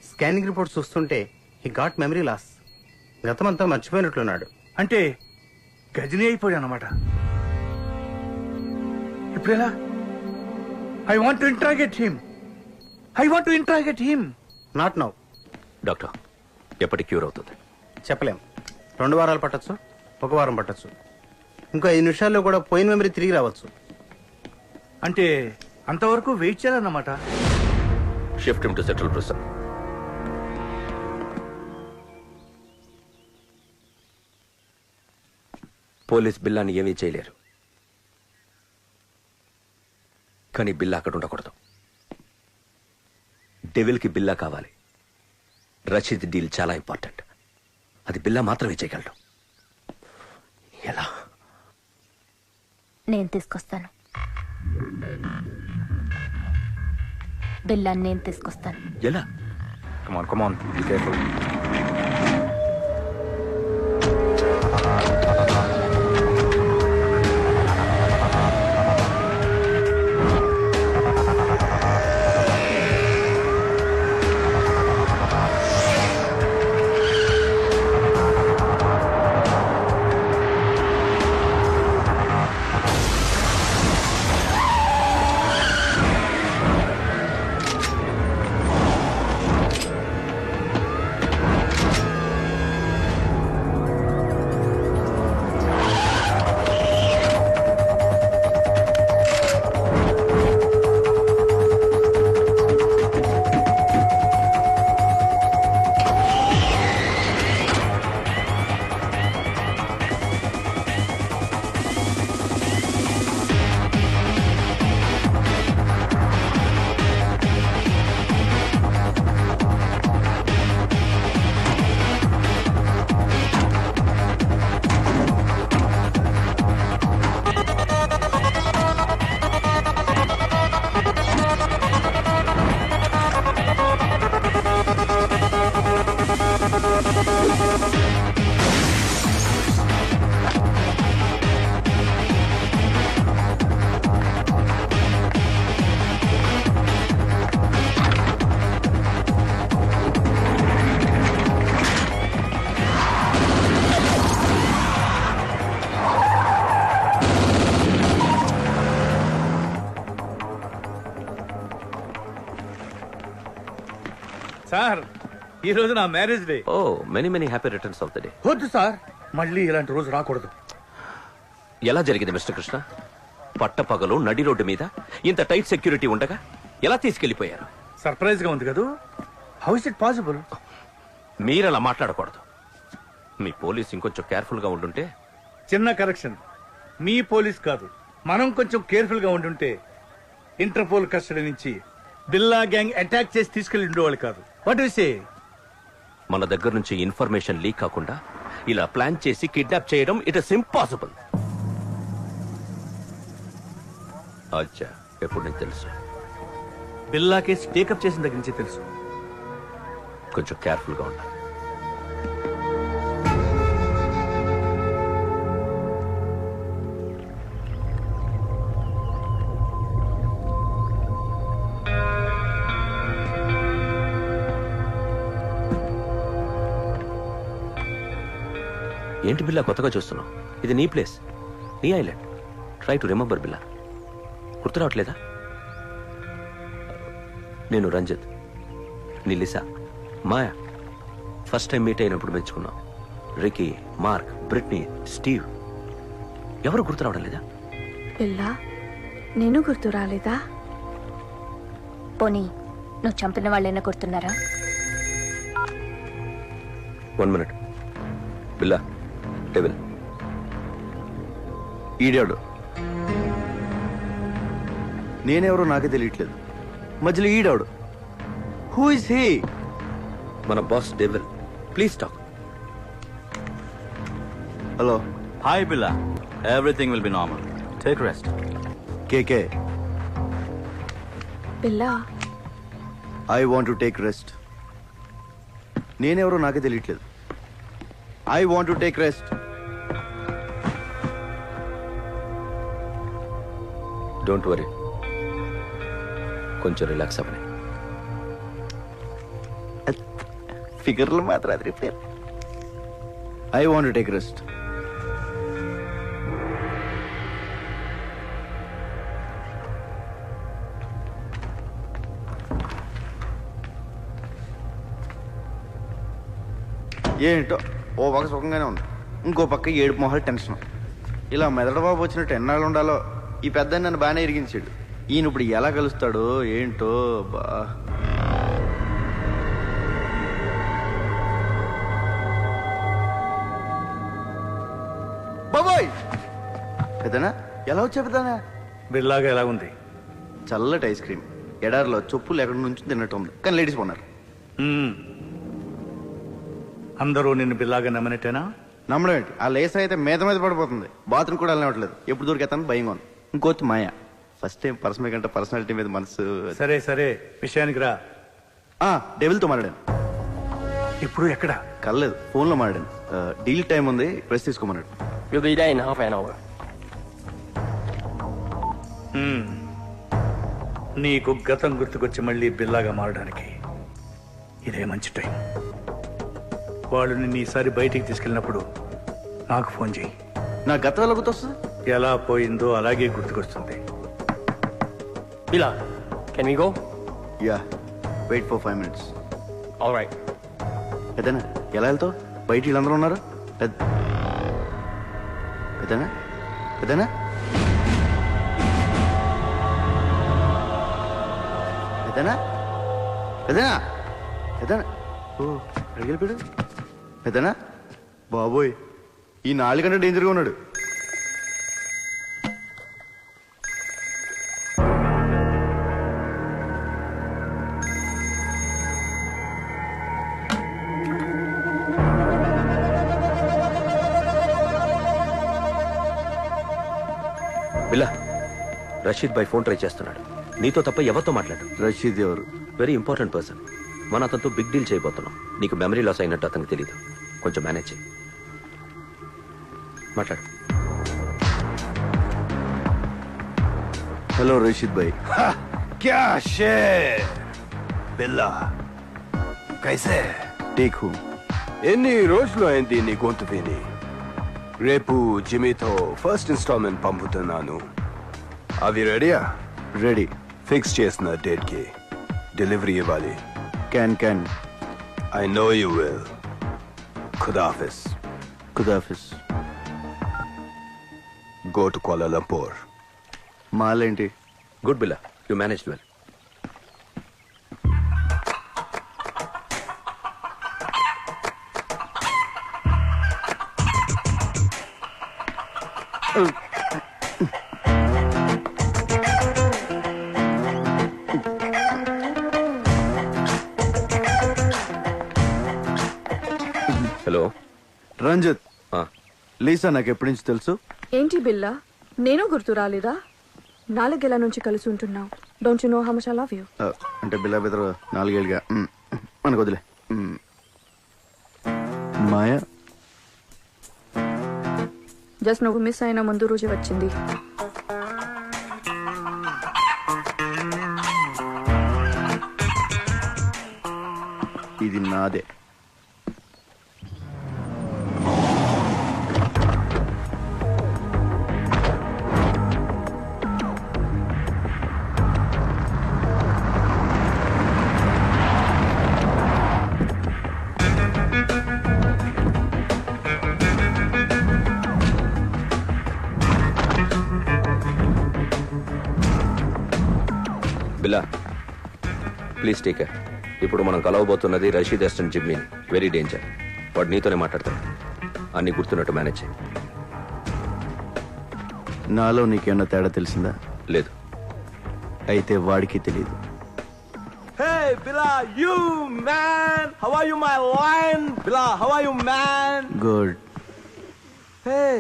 Scanning report చూస్తుంటే he got memory loss. గతమంతా మర్చిపోయినట్లున్నాడు.
అంటే గజని అయిపోయాడు అన్నమాట. ఇప్పుడెలా? I want to interrogate him.
Not now.
Doctor, ఎప్పటి cure అవుతుంది?
చెప్పలేం. 2 వారాలు పట్టచ్చు, 1 వారం పట్టచ్చు. ఇంకో 5 నిమిషాల్లో కూడా పోయిన మెమరీ తిరిగి రావచ్చు.
అంటే అంతవరకు వెయిట్ చేయాలన్నమాట.
Shift him to central prison. Police బిల్లాని ఏమీ చేయలేరు, కానీ బిల్లా అక్కడ ఉండకూడదు. డెవిల్కి బిల్లా కావాలి. రషీద్ డీల్ చాలా ఇంపార్టెంట్. అది బిల్లా మాత్రమే చేయగలడు. ఎలా?
నేను తీసుకొస్తాను. బిల్లాన్ని నేను తీసుకొస్తాను.
ఎలా?
Come on. Be careful.
Sir ఈ రోజు నా marriage day.
Oh many many happy returns of the day.
వద్దు సార్, మళ్ళీ ఇలాంటి రోజు రాకూడదు.
ఎలా జరిగింది మిస్టర్ కృష్ణ? పట్టపగలు నడి రోడ్డు మీద ఇంత టైట్ సెక్యూరిటీ ఉండగా ఎలా తీసుకెళ్లిపోయారు?
సర్ప్రైజ్ గా ఉంది కదా. How is it possible?
మీరలా మాట్లాడకూడదు. మీ పోలీస్ ఇంకొంచెం కేర్ఫుల్ గా ఉండుంటే.
చిన్న కరెక్షన్, మీ పోలీస్ కాదు, మనం కొంచెం కేర్ఫుల్ గా ఉండుంటే ఇంటర్పోల్ కస్టడీ నుంచి బిల్లా గ్యాంగ్ అటాక్ చేసి తీసుకెళ్లి ఉండేవాళ్ళు కాదు. What you say?
మన దగ్గర నుంచి ఇన్ఫర్మేషన్ లీక్ కాకుండా ఇలా ప్లాన్ చేసి కిడ్నాప్ చేయడం ఇట్ ఇస్ ఇంపాసిబుల్. అచ్చా, ఎప్పుడు నీకు తెలుసు?
బిల్లా కేసు టేకప్ చేసిన దగ్గర నుంచి తెలుసు.
కొంచెం కేర్ఫుల్ గా ఉండాలి. ఏంటి బిల్లా కొత్తగా చూస్తున్నావు? ఇది నీ ప్లేస్, నీ ఐలాండ్. ట్రై టు రిమెంబర్ బిల్లా. గుర్తు రావట్లేదా? నేను రంజిత్, నీ Lisa, Maya. First time meet అయినప్పుడు మెచ్చుకున్నాం. Ricky, Mark, Britney, Steve. ఎవరు గుర్తు రావడం లేదా?
బిల్లా, నేను గుర్తు రాలేదా?
పోనీ నువ్వు చంపిన వాళ్ళైనా గుర్తున్నారా?
1 minute. బిల్లా, టేబుల్.
ఈడాడు. నేనెవరో నాకే తెలియట్లేదు. మధ్యలో ఈడాడు. Who is he?
మన boss Devil. Please talk.
Hello.
Hi Billa, everything will be normal. Take rest.
KK,
Billa,
I want to take rest. నేనెవరో నాకే తెలియట్లేదు. I want to take rest.
Don't worry, కొంచెం రిలాక్స్ అవ్వని.
ఫిగర్లు మాత్రం అది repair. I want to take rest. ఏంటో ఓ పక్క సుఖంగానే ఉంది, ఇంకో పక్క ఏడుపు మొహాలు టెన్షన్. ఇలా మెదడు బాబు వచ్చినట్టు ఎన్నాళ్ళు ఉండాలో. ఈ పెద్ద నన్ను బాగానే ఇరిగించాడు. ఈయన ఇప్పుడు ఎలా కలుస్తాడో ఏంటో. బా బాబోయ్, పెద్దనా ఎలా వచ్చా పెద్దనా?
బిల్లాగా ఎలా ఉంది?
చల్లటి ఐస్ క్రీమ్ ఎడారిలో చొప్పులు ఎక్కడి నుంచి తిన్నట్టు ఉంది, కానీ లేడీస్ కొన్నారు.
అందరూ నిన్ను బిల్లాగా నమ్మనట్టేనా?
నమ్మడం ఏంటి, ఆ లేస్ అయితే మీద మీద పడిపోతుంది. బాత్రూమ్ కూడా వెళ్ళనివ్వట్లేదు. ఎప్పుడు దొరికేస్తాను భయంగా ఉంది. ఇంకోటి మాయా, ఫస్ట్ టైం పర్సనల్ కంటే పర్సనాలిటీ మీద మనసు.
సరే సరే, విషయానికి రా.
డెవిల్తో మాట్లాడాను.
ఇప్పుడు ఎక్కడ?
కలలేదు, ఫోన్లో మాట్లాడాను. డీల్ టైం ఉంది, press తీసుకోమన్నాడు.
We'll be there in half an hour.
నీకు గతం గుర్తుకొచ్చి మళ్ళీ బిల్లాగా మారడానికి ఇదే మంచి టైం. వాళ్ళు నిన్ను ఈసారి బయటికి తీసుకెళ్ళినప్పుడు నాకు ఫోన్ చేయి.
నా గతం ఎలా గుర్తొస్తుంది?
ఎలా పోయిందో అలాగే గుర్తుకొస్తుంది.
Billa, can we go?
Yeah, wait for 5 minutes.
All right.
పెద్దనా ఎలా వెళ్తావు? బయట వీళ్ళందరూ ఉన్నారు. పెద్దనా పెద్దనా పెద్దనా పెద్దనా పెద్దనా ఓ అడిగిపోయాడు. పెద్దనా బాబోయ్, ఈ 4 కంటే డేంజర్గా ఉన్నాడు.
బిల్లా, రషీద్ భాయ్ ఫోన్ ట్రై చేస్తున్నాడు. నీతో తప్ప ఎవరితో మాట్లాడు?
రషీద్ ఎవరు?
Very important person. మన అతనితో బిగ్ డీల్ చేయబోతున్నాం. నీకు మెమరీ లాస్ అయినట్టు అతనికి తెలియదు. కొంచెం మేనేజ్ చేయి. మాట్లాడు.
హలో రషీద్ భాయ్.
क्या शेर బిల్లా, కైసే?
Take whom.
ఎన్ని రోజులు అయింది నీ గొంతు విని? రేపు జిమ్మీతో ఫస్ట్ ఇన్స్టాల్మెంట్ పంపుతున్నాను. అవి రెడీయా?
రెడీ.
ఫిక్స్ చేసిన డేట్కి డెలివరీ ఇవ్వాలి.
Can.
I know you will. Khudafis.
Khudafis.
Go to Kuala Lumpur.
మాలేంటి?
Good Billa, you manage well. Hello
Ranjith, Lisa నాకు ఎప్పటి నుంచి తెలుసు?
ఏంటి బిల్లా, నేను గుర్తు రాలేదా? 4 ఏళ్ల నుంచి కలిసి ఉంటున్నావు. Don't you know how much I love you?
అంటే బిల్లా బెదర్ 4 ఏళ్ళుగా మనకు వదిలే. మాయా
జస్ట్ నువ్వు మిస్ అయిన ముందు రోజు వచ్చింది.
ఇది నాదే.
బిల్లా, ప్లీజ్ టేక్ కేర్. ఇప్పుడు మనం కలవబోతున్నది రషీద్ అసిస్టెంట్ జిమ్మీని. Very danger. వాడు నీతోనే మాట్లాడతాడు. అన్ని గుర్తున్నట్టు మేనేజ్ చేయి.
నాలో నీకేమన్నా తేడా తెలిసిందా?
లేదు.
అయితే వాడికి తెలియదు.
Hey, Billa, you man! How are you, my lion? Billa, how are you, man?
Good.
Hey,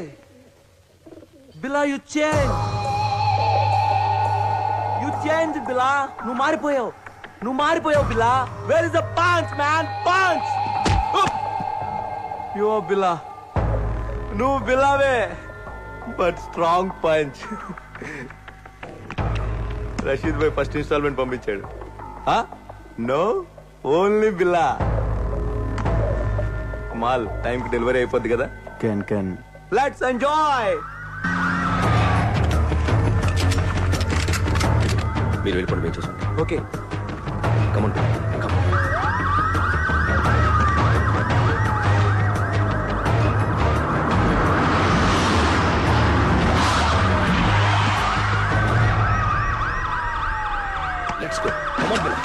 Billa, you changed. You changed, Billa. నువ్వు మారిపోయావు, Billa. Where is the punch, man? Punch! You are Billa. నువ్వు Billaవే, but strong punch. Rasheed భాయ్ first instalment పంపించాడు. No, only Billa. మాల్ టైంకి delivery అయిపోద్ది కదా.
Can
let's enjoy.
మీరు వెళ్ళిపోండి, మేము చూసాం.
Okay,
come on. Let's go. Come on, Billa.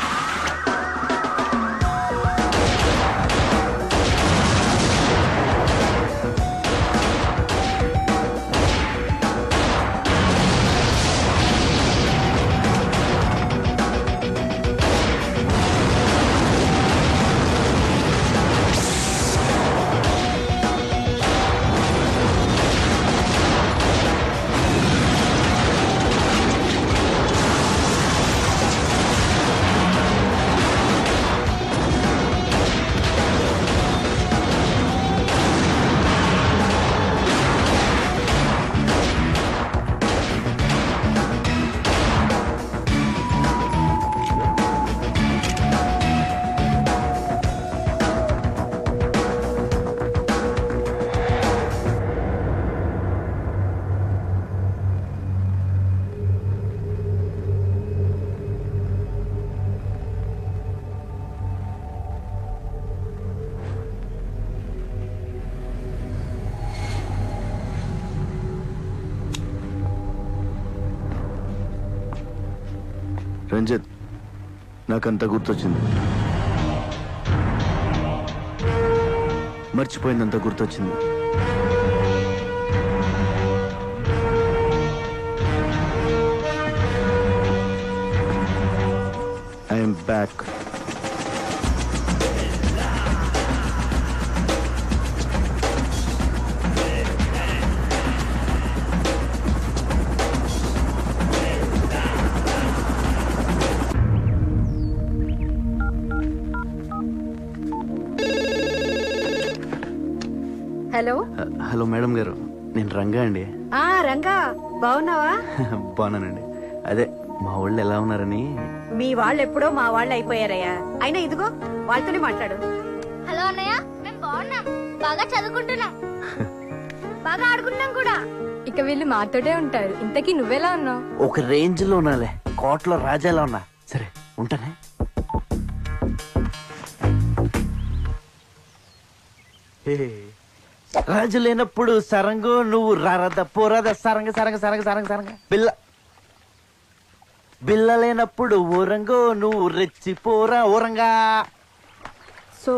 Ranjith, నాకంతా గుర్తొచ్చింది. మర్చిపోయిందంతా గుర్తొచ్చింది. I'm back.
Hello.
Hello madam గారు, నేను రంగా అండి.
రంగా, బాగున్నావా?
బాగున్నానండి. అదే మా వాళ్ళు ఎలా ఉన్నారని.
మీ వాళ్ళు ఎప్పుడో మా వాళ్ళు అయిపోయారయ్యా. అయినా ఇదిగో వాళ్ళతోనే మాట్లాడు.
హలో అన్నయ్య, మేము బాగున్నాం, బాగా చదువుకుంటున్నాం, బాగా ఆడుకున్నాం కూడా.
ఇక వీళ్ళు మాతోటే ఉంటారు. ఇంతకీ నువ్వెలా ఉన్నావు?
ఒక రేంజ్ లో ఉన్నాలే, కోట్లో రాజాలా ఉన్నా. సరే ఉంటానే. రాజు లేనప్పుడు సరంగు నువ్వు రారద పోరాద సరంగ సరంగ సరంగ సరంగ సరంగ బిల్ల లేనప్పుడు ఊరంగో నువ్వు రెచ్చిపోరా ఊరంగా.
So,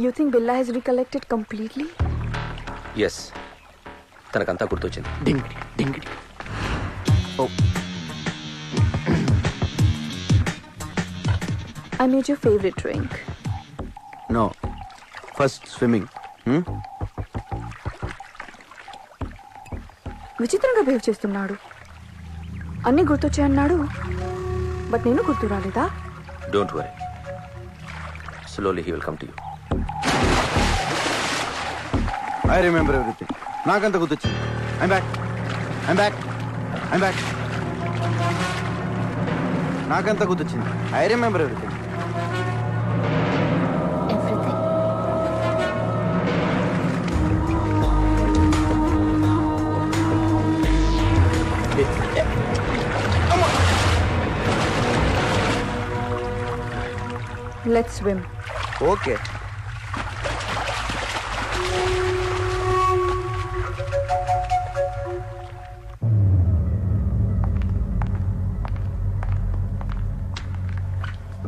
you think Billa has recollected completely?
Yes, తనకంతా గుర్తొచ్చింది.
డింగిడి డింగిడి. Oh
I made your favorite drink.
No, first swimming.
విచిత్రంగా బిహేవ్ చేస్తున్నాడు. అన్నీ గుర్తొచ్చాయన్నాడు, బట్ నేను గుర్తు రాలేదా?
Don't worry, slowly he will come to you.
I remember everything. నాకంత గుర్తొచ్చింది. I'm back. నాకంత గుర్తొచ్చింది. I remember everything.
Let's swim.
Okay.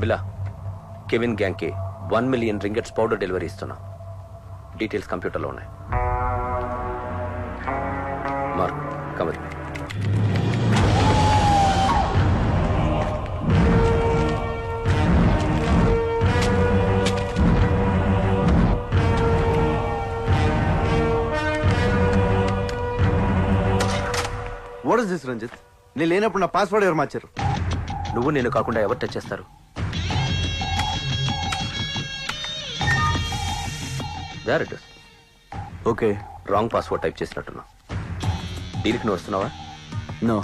Billa, Kevin గ్యాంగ్కి 1 మిలియన్ రింగెట్స్ పౌడర్ డెలివరీ ఇస్తున్నాం. డీటెయిల్స్ కంప్యూటర్లో ఉన్నాయి. Mark, come with me.
What is this Ranjith? నేను లేనప్పుడు నా పాస్వర్డ్ ఎవరు మార్చారు?
నువ్వు నేను కాకుండా ఎవరు టచ్ చేస్తారు? There it is.
Okay,
wrong password type చేసినట్టున్నా. డీల్కి నువ్వు వస్తున్నావా?
నో.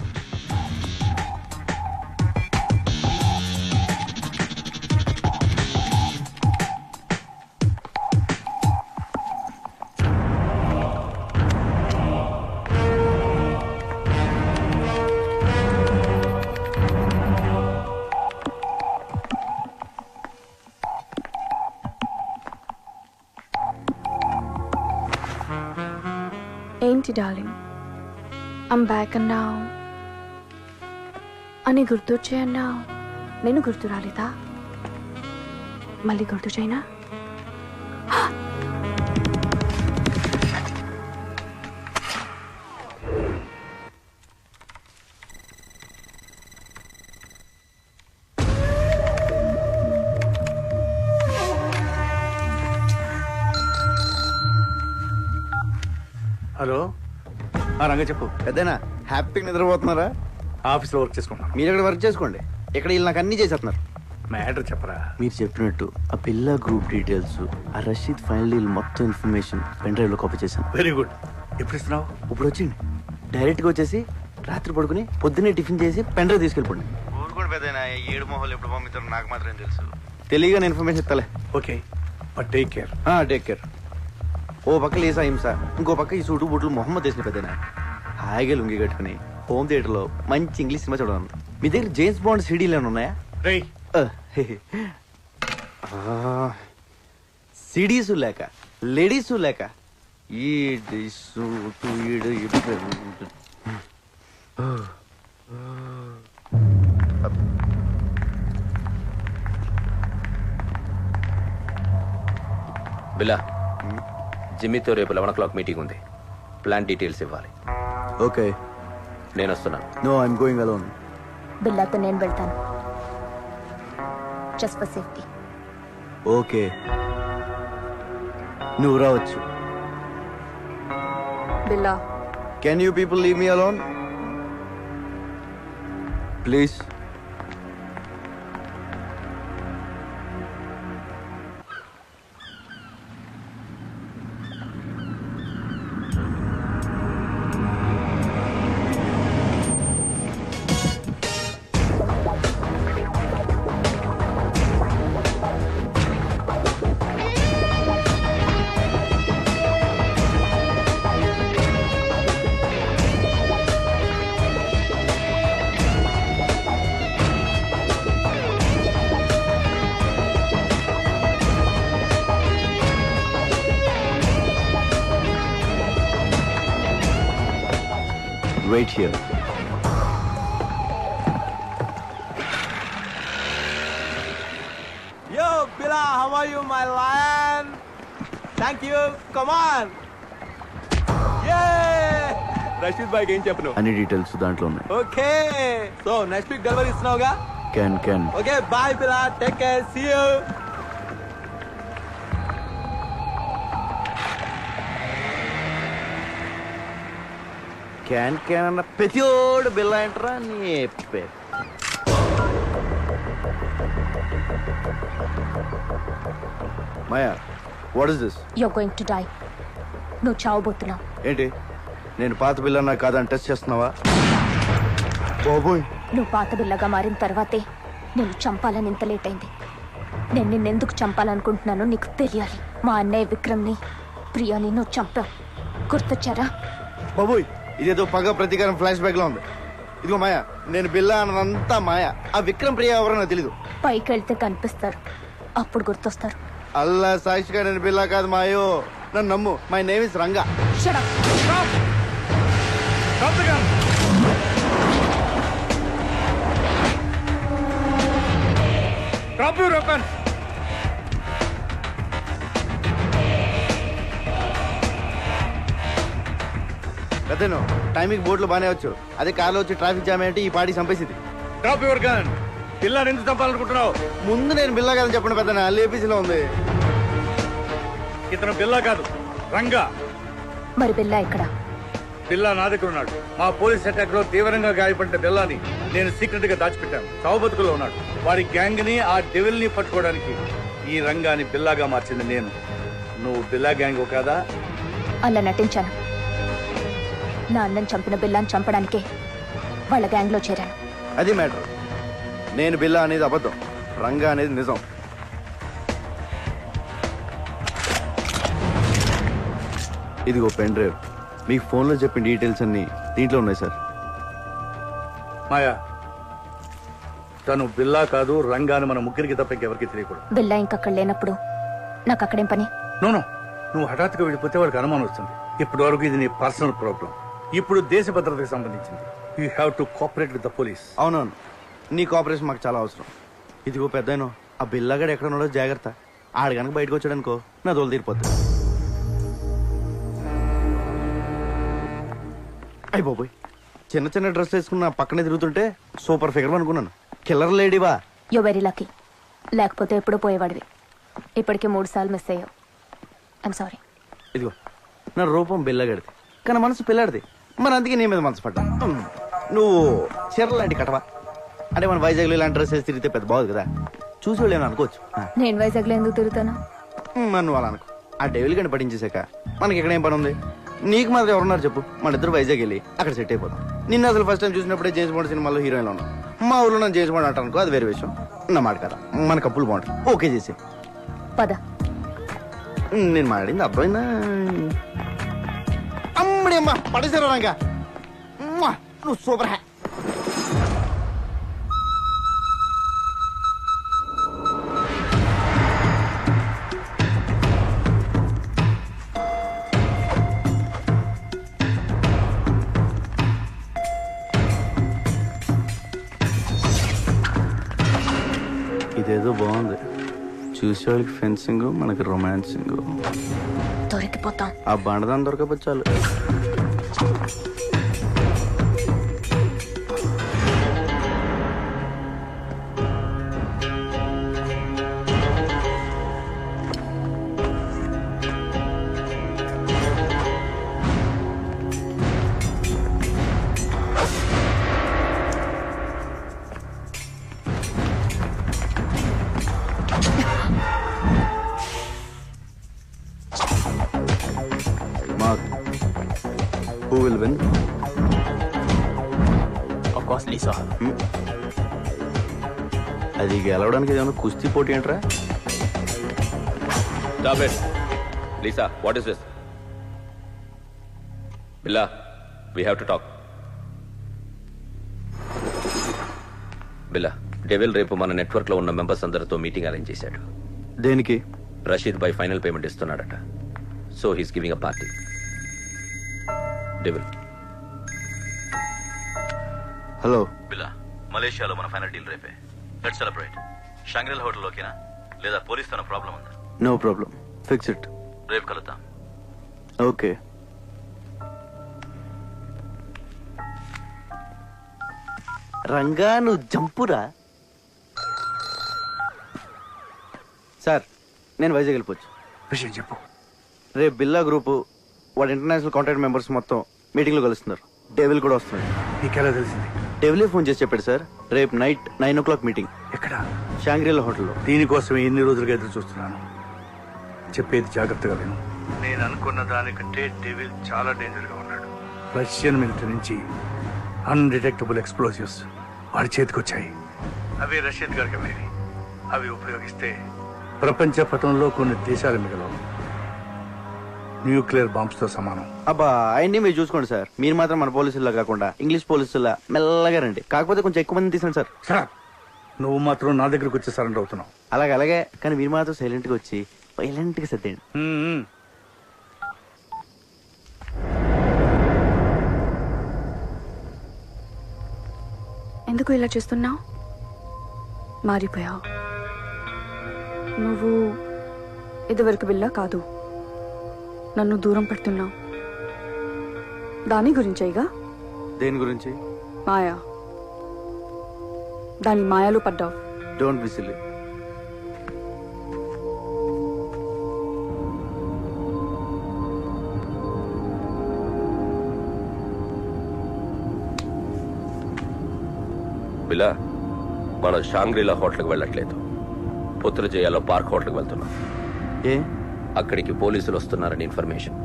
ఏంటి darling, I'm back and now అని గుర్తొచ్చాయన్నావు, నేను గుర్తు రాలేదా? మళ్ళీ గుర్తు చేయనా?
హలో, రంగ చెప్పు.
పెద్దనా హ్యాపీగా నిద్రపోతున్నారా?
ఆఫీస్లో వర్క్ చేసుకుంటాను.
మీరు ఇక్కడ వర్క్ చేసుకోండి, ఇక్కడ వీళ్ళు నాకు అన్నీ చేసేస్తున్నారు.
మ్యాటర్ చెప్పరా.
మీరు చెప్పినట్టు ఆ పిల్ల గ్రూప్ డీటెయిల్స్, ఆ రషీద్ ఫైనల్ మొత్తం ఇన్ఫర్మేషన్ పెన్ డ్రైవ్ లో కాపీ చేశాను.
Very good. ఎప్పుడు ఇస్తున్నావు?
ఇప్పుడు వచ్చింది. డైరెక్ట్ గా వచ్చేసి రాత్రి పడుకుని పొద్దున్నే టిఫిన్ చేసి పెన్ డ్రైవ్ తీసుకెళ్ళిపోండి. ఊరుకోండి పెద్దనా, 7 మొహాలు ఎప్పుడు పంపిస్తారో నాకు మాత్రం తెలుసు. తెలియగానే ఇన్ఫర్మేషన్ ఇస్తాలే.
Okay, but take care.
Take care. ఓ పక్క లేసా హింస, ఇంకో పక్క ఈ సూటు బూట్లు మొహమ్మద్ వేసిన పెద్దనా హాయిగా లుంగి కట్టుకుని హోమ్ థియేటర్ లో మంచి ఇంగ్లీష్ సినిమా చూడాలి. మీ దగ్గర జేమ్స్ బాండ్ సిడీలు ఏమైనా ఉన్నాయా? సిడీస్ లేక లేడీస్ లేక
బిలా, జిమ్మీతో రేపు 11 o'clock మీటింగ్ ఉంది. ప్లాన్ డీటెయిల్స్ ఇవ్వాలి.
ఓకే,
నేను వస్తున్నాను.
No, I'm going alone.
బిల్లాతో నేను వెళ్తాను, జస్ట్ ఫర్ సేఫ్టీ.
ఓకే, నువ్వు రావచ్చు.
Billa,
can you people leave me alone please? wait here.
Yo, Bila, how are you, my lion? Thank you. Come on. Yeah. Rashid బాయ్కి ఏం చెప్పను?
అన్ని డీటెయిల్స్ దాంట్లో ఉన్నాయి.
Okay. So next week delivery ఇస్తున్నావుగా?
Can.
Okay, bye Bila. Take care. See you.
క్యాన్ అన్న ప్రతిోడు బిల్ల ఏంట్రా నీ Maya, what is this?
You're going to die. నువ్వు చావబోతున్నావు.
ఏంటి, నేను పాత బిల్లన్నా కాదని టెస్ట్ చేస్తున్నావా? బాబోయ్,
నువ్వు పాత బిల్లగా మారిన తర్వాతే నేను చంపాలని ఇంత లేట్ అయింది. నేను నిన్నెందుకు చంపాలనుకుంటున్నానో నీకు తెలియాలి. మా అన్నయ్య విక్రమ్ని, ప్రియాని నువ్వు చంపావు. గుర్తొచ్చారా?
బాబోయ్, ఇదేదో పగ ప్రతీకారం ఫ్లాష్ బ్యాక్ లో ఉంది. ఇదిగో మాయా, నేను బిల్లా అన్నంతా మాయా. ఆ విక్రమ్ ప్రియ ఎవరన్నా తెలీదు.
పైకి వెళ్తే కనిపిస్తారు, అప్పుడు గుర్తొస్తారు.
అల్లా సాక్షిగా నేను బిల్లా కాదు మాయో, నన్ను నమ్ము. My name is Ranga.
Shut up.
Stop the gun. Drop your weapons.
పెద్దను టైమింగ్ బోట్లో బానే వచ్చు, అదే కార్లో వచ్చి ట్రాఫిక్ జామ్ ఏంటి ఈ పార్టీ చంపేసింది.
Drop your gun. బిల్లాని ఎందుకు చంపాలనుకుంటున్నావు?
ముందు నేను బిల్లా కాదని చెప్పండి పెద్దన, లేపీసీలో ఉంది.
ఇతను బిల్లా కాదు, రంగా.
మరి బిల్లా ఎక్కడ?
బిల్లా నా దగ్గర ఉన్నాడు. మా పోలీస్ అటాక్ లో తీవ్రంగా గాయపడిన బిల్లాని నేను సీక్రెట్ గా దాచిపెట్టాను. చావుబతుకులో ఉన్నాడు. వాడి గ్యాంగ్ ని, ఆ డెవిల్ ని పట్టుకోవడానికి ఈ రంగాని బిల్లాగా మార్చింది నేను. నువ్వు బిల్లా గ్యాంగ్ కాదా?
అలా నటించాను. నా అన్నని చంపిన బిల్లాని చంపడానికే వాళ్ళ గ్యాంగ్ లో చేరాను.
అది మ్యాటర్. నేను బిల్లా అనేది అబద్ధం, రంగా అనేది నిజం. ఇదిగో పెన్ డ్రైవ్. మీకు ఫోన్లో చెప్పిన డీటెయిల్స్ అన్ని దీంట్లో ఉన్నాయి సార్.
మాయా, తను బిల్లా కాదు, రంగాని మన ముగ్గురికి తప్ప ఇంకెవరికి తెలియకూడదు.
బిల్లా ఇంకక్కడ లేనప్పుడు నాకు అక్కడేం పని?
నో, నువ్వు హఠాత్తుగా వెళ్ళిపోతే వాడికి అనుమానం వస్తుంది. ఇప్పటి వరకు ఇది నీ పర్సనల్ ప్రాబ్లం. ఇప్పుడు దేశ భద్రతకు సంబంధించింది. You have to cooperate with the police.
అవునవును, నీ కోఆపరేషన్ మాకు చాలా అవసరం. ఇదిగో పెద్దనో, ఆ బిల్లాగాడు ఎక్కడ ఉన్నాడో జాగ్రత్త. ఆడు కనుక బయటకు వచ్చాడనుకో నా దోలు తీరిపోద్ది. అయ్యి బాబోయ్, చిన్న డ్రెస్ వేసుకున్న పక్కనే తిరుగుతుంటే సూపర్ ఫిగర్ అనుకున్నాను. కిల్లర్ లేడీవా?
యో వెరీ లక్కీ. లేకపోతే ఎప్పుడూ పోయేవాడివి. ఇప్పటికే 3 సార్లు మిస్ అయ్యావు. I'm sorry.
ఇదిగో, నా రూపం బిల్లగాడిది కానీ మనసు పిల్లాడిది. మరి అందుకే నీ మీద మనసు పడ్డా. నువ్వు చీరలు లాంటి కటవా అంటే మన వైజాగ్లో ఇలాంటి డ్రెస్ వేసి తిరిగితే పెద్ద బాగుంది కదా, చూసి వాళ్ళు ఏమైనా అనుకోవచ్చు.
నేను వైజాగ్ లో ఎందుకు తిరుగుతాను?
మరి నువ్వు అలా అనుకో. ఆ డెవిల్ గంట పట్టించేసాక మనకి ఇక్కడ ఏం పని ఉంది? నీకు మాత్రం ఎవరున్నారు చెప్పు? మన ఇద్దరు వైజాగ్ వెళ్ళి అక్కడ సెట్ అయిపోతాం. నిన్న అసలు ఫస్ట్ టైం చూసినప్పుడే జేమ్స్ బాండ్ సినిమాలో హీరోయిన్లో ఉన్నాం. మా ఊళ్ళో నన్ను జేమ్స్ బాండ్ అంటాను, అది వేరే విషయం. నా మాట కదా, మన కప్పులు బాగుంటాయి. ఓకే చేసి
పద.
నేను మాట్లాడింది అర్థమైందా? అమ్మడి అమ్మ పడేసారు రంగా, నువ్వు సూపర్ హ్యా. ఇదేదో బాగుంది. చూసేవాళ్ళకి ఫెన్సింగ్, మనకి రొమాన్సింగ్.
దొరికిపోతాం.
ఆ బండదాన్ని దొరకపోతే చాలు. Who will win?
Of course, Lisa.
అది గెలవడానికి ఏదైనా కుస్తీ పోటీ ఏంట్రా?
Stop it. Lisa, what is this? Billa, we have to talk. Billa, devil రేపు మన నెట్వర్క్ లో ఉన్న మెంబర్స్ అందరితో మీటింగ్ అరేంజ్ చేశాడు.
దేనికి?
రషీద్ బై ఫైనల్ పేమెంట్ ఇస్తున్నాడట. So he's giving a party. Devil,
hello
Billa, మలేషియాలో మన ఫైనల్ డీల్ రేపే. Let's celebrate. షాంగ్రిల్ హోటల్ ఓకేనా, లేదా పోలీస్ తన ప్రాబ్లం ఉందా?
No problem, fix it.
రేపు కలుద్దాం.
ఓకే. రంగా నువ్వు జంపురా. సార్, నేను వైజాగ్ వెళ్ళిపోవచ్చు.
విషయం చెప్పు.
రేపు బిల్లా గ్రూపు వాడి ఇంటర్నేషనల్ కాంటాక్ట్ మెంబర్స్ మొత్తం మీటింగ్లో కలుస్తున్నారు. డెవిల్ కూడా వస్తున్నాడు.
నీకెలా తెలిసింది?
డెవిలే ఫోన్ చేసి చెప్పాడు సార్. రేపు నైట్ 9 o'clock మీటింగ్.
ఎక్కడ?
షాంగ్రీలా హోటల్లో.
దీనికోసం ఎన్ని రోజులుగా ఎదురు చూస్తున్నాను. చెప్పేది జాగ్రత్తగా విను. నేను అనుకున్న దానికంటే డెవిల్ చాలా డేంజర్గా ఉన్నాడు. రష్యన్ మిలిటరీ నుంచి అన్డిటెక్టబుల్ ఎక్స్ప్లోజివ్స్ వాడి చేతికొచ్చాయి. అవి రష్యన్ గారికి అమ్మేవి. అవి ఉపయోగిస్తే ప్రపంచ పటంలో కొన్ని దేశాలు మిగలవు. న్యూక్లియర్ బాంబ్స్ తో సమానం.
అబ్బా, ఆయన్ని మీరు చూసుకోండి సార్. మీరు మాత్రం మన పోలీసుల్లా కాకుండా ఇంగ్లీష్ పోలీసుల్లా మెల్లగా రండి. కాకపోతే కొంచెం ఎక్కువ మంది తీసాను సార్.
సార్, నువ్వు మాత్రం నా దగ్గరకు వచ్చి సరెండర్ అవుతున్నావు.
అలాగే, కానీ మీరు మాత్రం సైలెంట్ గా వచ్చి వైలెంట్ గా సర్దేయండి.
ఎందుకు ఇలా చేస్తున్నావు? మారిపోయావు. నువ్వు ఇదివరకు బిల్లా కాదు. నన్ను దూరం పెడుతున్నావు. దాని గురించేగా?
దేని గురించి?
మాయా. దాని మాయలో పడ్డావు.
Don't be silly.
బిలా, మనం షాంగ్రీలా హోటల్కి వెళ్ళట్లేదు. పుత్రజయాలో పార్క్ హోటల్కి వెళ్తున్నాం.
ఏ?
అక్కడికి పోలీసులు వస్తున్నారని ఇన్ఫర్మేషన్.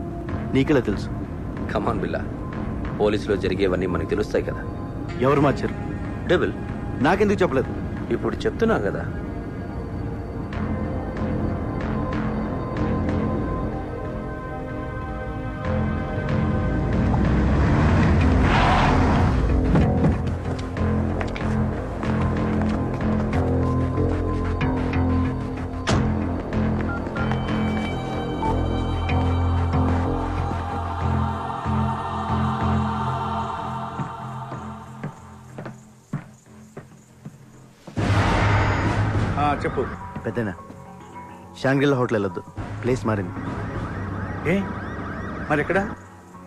నీకెలా తెలుసు?
కమాన్ బిల్లా, పోలీసులో జరిగేవన్నీ మనకు తెలుస్తాయి కదా.
ఎవరు మార్చారు?
డెవిల్.
నాకెందుకు చెప్పలేదు?
ఇప్పుడు చెప్తున్నా కదా.
చెప్పు.
పెద్దనా, షాంగ్రీలా హోటల్ వెళ్ళొద్దు. ప్లేస్ మారింది.
ఏ మరి ఎక్కడ?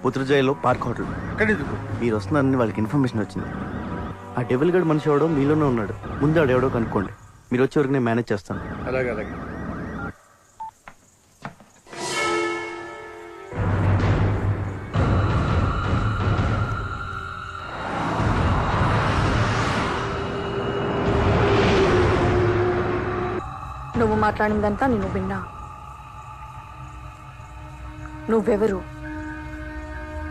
పుత్రజయలో పార్క్ హోటల్.
అక్కడెందుకు?
మీరు వస్తున్నారని వాళ్ళకి ఇన్ఫర్మేషన్ వచ్చింది. ఆ డెవిల్ గడ్ మనిషి ఎవడో మీలోనే ఉన్నాడు. ముందు ఆడెవడో కనుక్కోండి. మీరు వచ్చే వరకు నేను మేనేజ్ చేస్తాను.
అలాగే.
నువ్వు మాట్లాడిందంతా నేను విన్నా. నువ్వెవరు?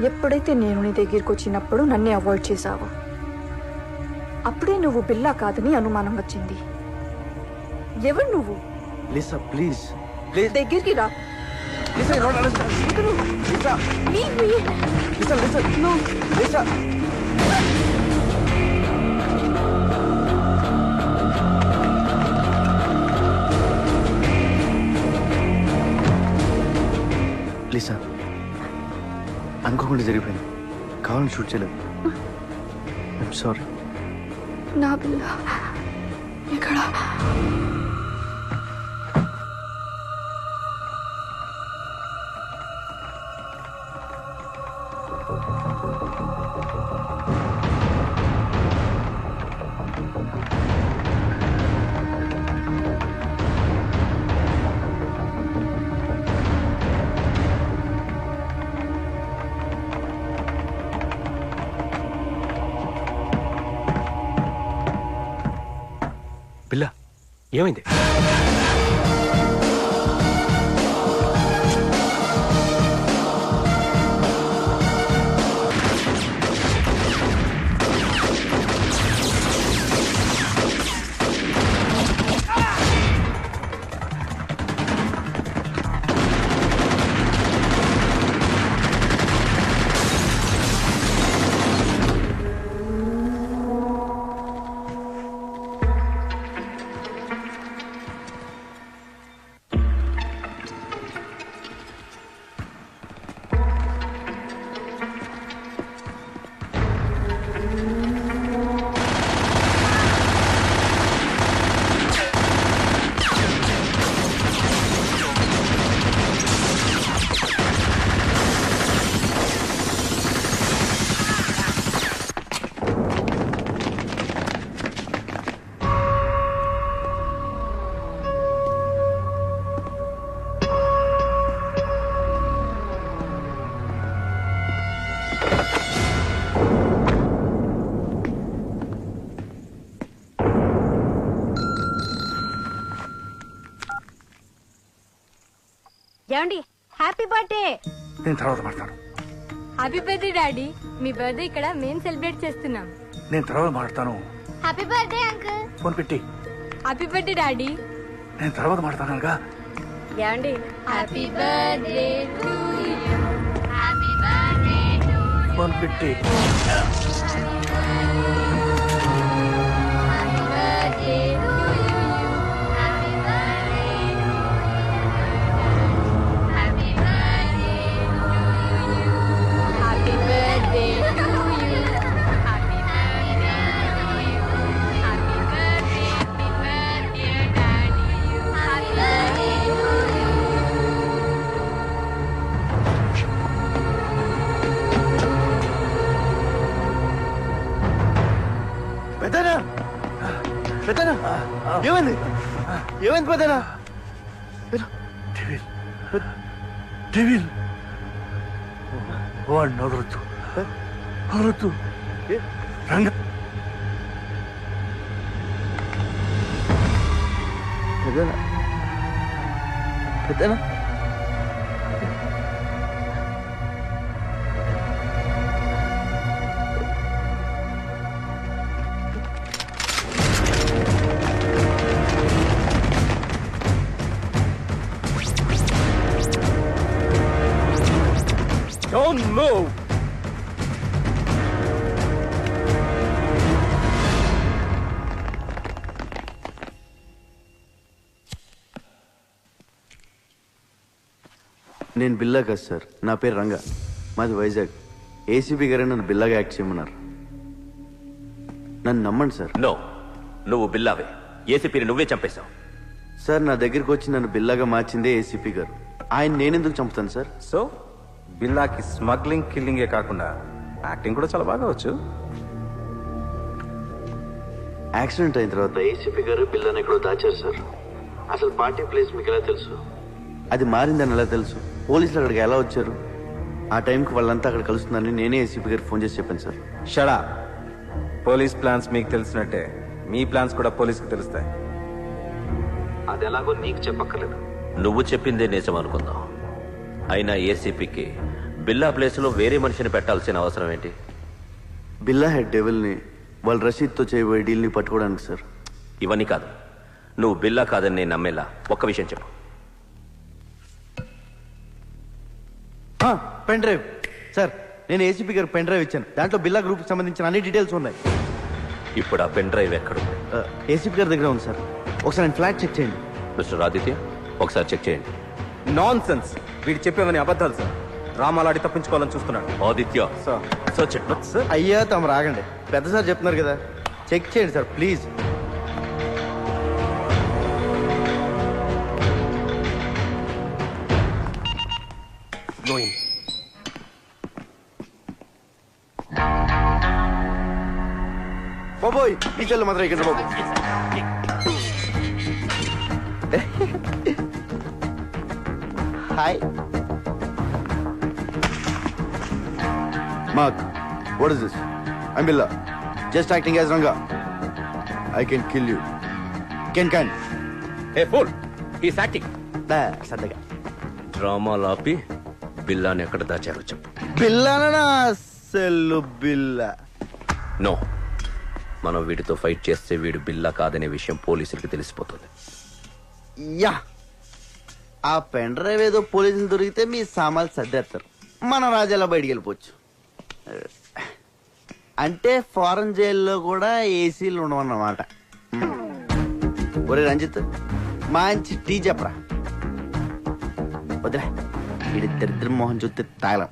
ఎప్పుడైతే నేను నీ దగ్గరికి వచ్చినప్పుడు నన్నే అవాయిడ్ చేశావు. అప్పుడే నువ్వు బిల్లా కాదని అనుమానం వచ్చింది. ఎవరు నువ్వు?
లిసా, ప్లీజ్
దగ్గరికి రా.
లిసా, అనుకోకుండా జరిగిపోయింది. కావాలని షూట్ చేయలేదు. I'm sorry.
నా బిల్లా ఇక్కడ.
బిల్లా, ఏమైంది?
ఏమండి హ్యాపీ బర్త్డే.
నేను తర్వాత మాట్లాడతాను.
Happy birthday daddy. మీ బర్త్డే ఇక్కడ మేము సెలబ్రేట్ చేస్తున్నాం.
నేను తర్వాత మాట్లాడతాను.
Happy birthday uncle.
ఫోన్ పెట్టి.
Happy birthday daddy.
నేను తర్వాత మాట్లాడతానుగా.
ఏమండి
happy birthday to you.
Happy birthday to you.
Phone పెట్టి.
పెద్దనా పెద్దనా ఏమైంది ఏమైంది పెద్దనా?
డెవిల్ వాడిని వదలొద్దు వదలొద్దు. రంగ
పెద్దనా పెద్దనా
Don't move!
నేను బిల్లా కాదు సార్, నా పేరు రంగా, మాది వైజాగ్. ఏసీబీ గారే నన్ను బిల్లాగా యాక్ట్ చేయమన్నారు. నన్ను నమ్మండి సార్.
నో, నువ్వు బిల్లావే. ఏసీపీని నువ్వే చంపేశావు.
సార్ నా దగ్గరికి వచ్చి నన్ను బిల్లాగా మార్చిందే ఏసీపీ గారు. ఆయన నేనెందుకు చంపుతాను సార్?
సో బిల్లాకి స్మగ్లింగ్ కిల్లింగే కాకుండా యాక్టింగ్ కూడా చాలా బాగా వచ్చు.
యాక్సిడెంట్ అయిన తర్వాత ఏసీపీ గారు బిల్లాని ఎక్కడో దాచారు సార్. అసలు పార్టీ ప్లేస్ మీకు ఎలా తెలుసు? అది మారిందని ఎలా తెలుసు? పోలీసులు అక్కడికి ఎలా వచ్చారు? ఆ టైంకి వాళ్ళంతా అక్కడ కలుస్తుందని నేనే ఏసీపీ గారికి ఫోన్ చేసి చెప్పాను సార్.
షడా, పోలీస్ ప్లాన్స్ మీకు తెలిసినట్టే మీ ప్లాన్స్ కూడా పోలీస్కి తెలుస్తాయి.
అది ఎలాగో నీకు చెప్పక్కర్లేదు.
నువ్వు చెప్పిందే నిజం అనుకుందాం. అయినా ఏసీపీకి బిల్లా ప్లేస్లో వేరే మనిషిని పెట్టాల్సిన అవసరం ఏంటి?
బిల్లా హెడ్ డెవిల్ని వాళ్ళు రషీద్తో చేయబోయే డీల్ని పట్టుకోవడానికి సార్.
ఇవన్నీ కాదు, నువ్వు బిల్లా కాదని నేను నమ్మేలా ఒక్క విషయం చెప్పు.
పెన్ డ్రైవ్ సార్, నేను ఏసీపీ గారు పెన్ డ్రైవ్ ఇచ్చాను. దాంట్లో బిల్లా గ్రూప్కి సంబంధించిన అన్ని డీటెయిల్స్ ఉన్నాయి.
ఇప్పుడు ఆ పెన్ డ్రైవ్ ఎక్కడుంది?
ఏసీపీ గారి దగ్గర ఉంది సార్. ఒకసారి నేను ఫ్లాట్ చెక్ చేయండి.
మిస్టర్ ఆదిత్య, ఒకసారి చెక్ చేయండి.
నాన్ సెన్స్, వీడు చెప్పేవని అబద్ధాలు సార్. రామాలాడి తప్పించుకోవాలని చూస్తున్నాడు.
Aditya
sir,
search it.
Sir అయ్యా తమ రాగండి, పెద్ద సార్ చెప్తున్నారు కదా, చెక్ చేయండి సార్ ప్లీజ్. బాబోయ్ ఈ చెల్లు మాత్రం ఇక్కడ బాబు. Hi Mark, what is this? I'm Billa. Just acting as Ranga. I can kill you. Can.
Hey, fool! He's acting.
సరదాగా
డ్రామాలు ఆపి బిల్లాని ఎక్కడ దాచారో చెప్పు.
బిల్లానా? సెల్లు బిల్లా.
నో, మనం వీడితో ఫైట్ చేస్తే వీడు బిల్లా కాదనే విషయం పోలీసులకి తెలిసిపోతుంది.
యా, ఆ పెన్ డ్రైవ్ ఏదో పోలీసులు దొరికితే మీ సామాన్లు సర్దేస్తారు. మన రాజాలా బయటికి వెళ్ళిపోవచ్చు. అంటే ఫారెన్ జైల్లో కూడా ఏసీలు ఉండవన్నమాట. ఒరే రంజిత్, మంచి టీ చెప్పరా. వదిలే, ఇది దరిద్ర మోహన్ చూస్తే తాగలం.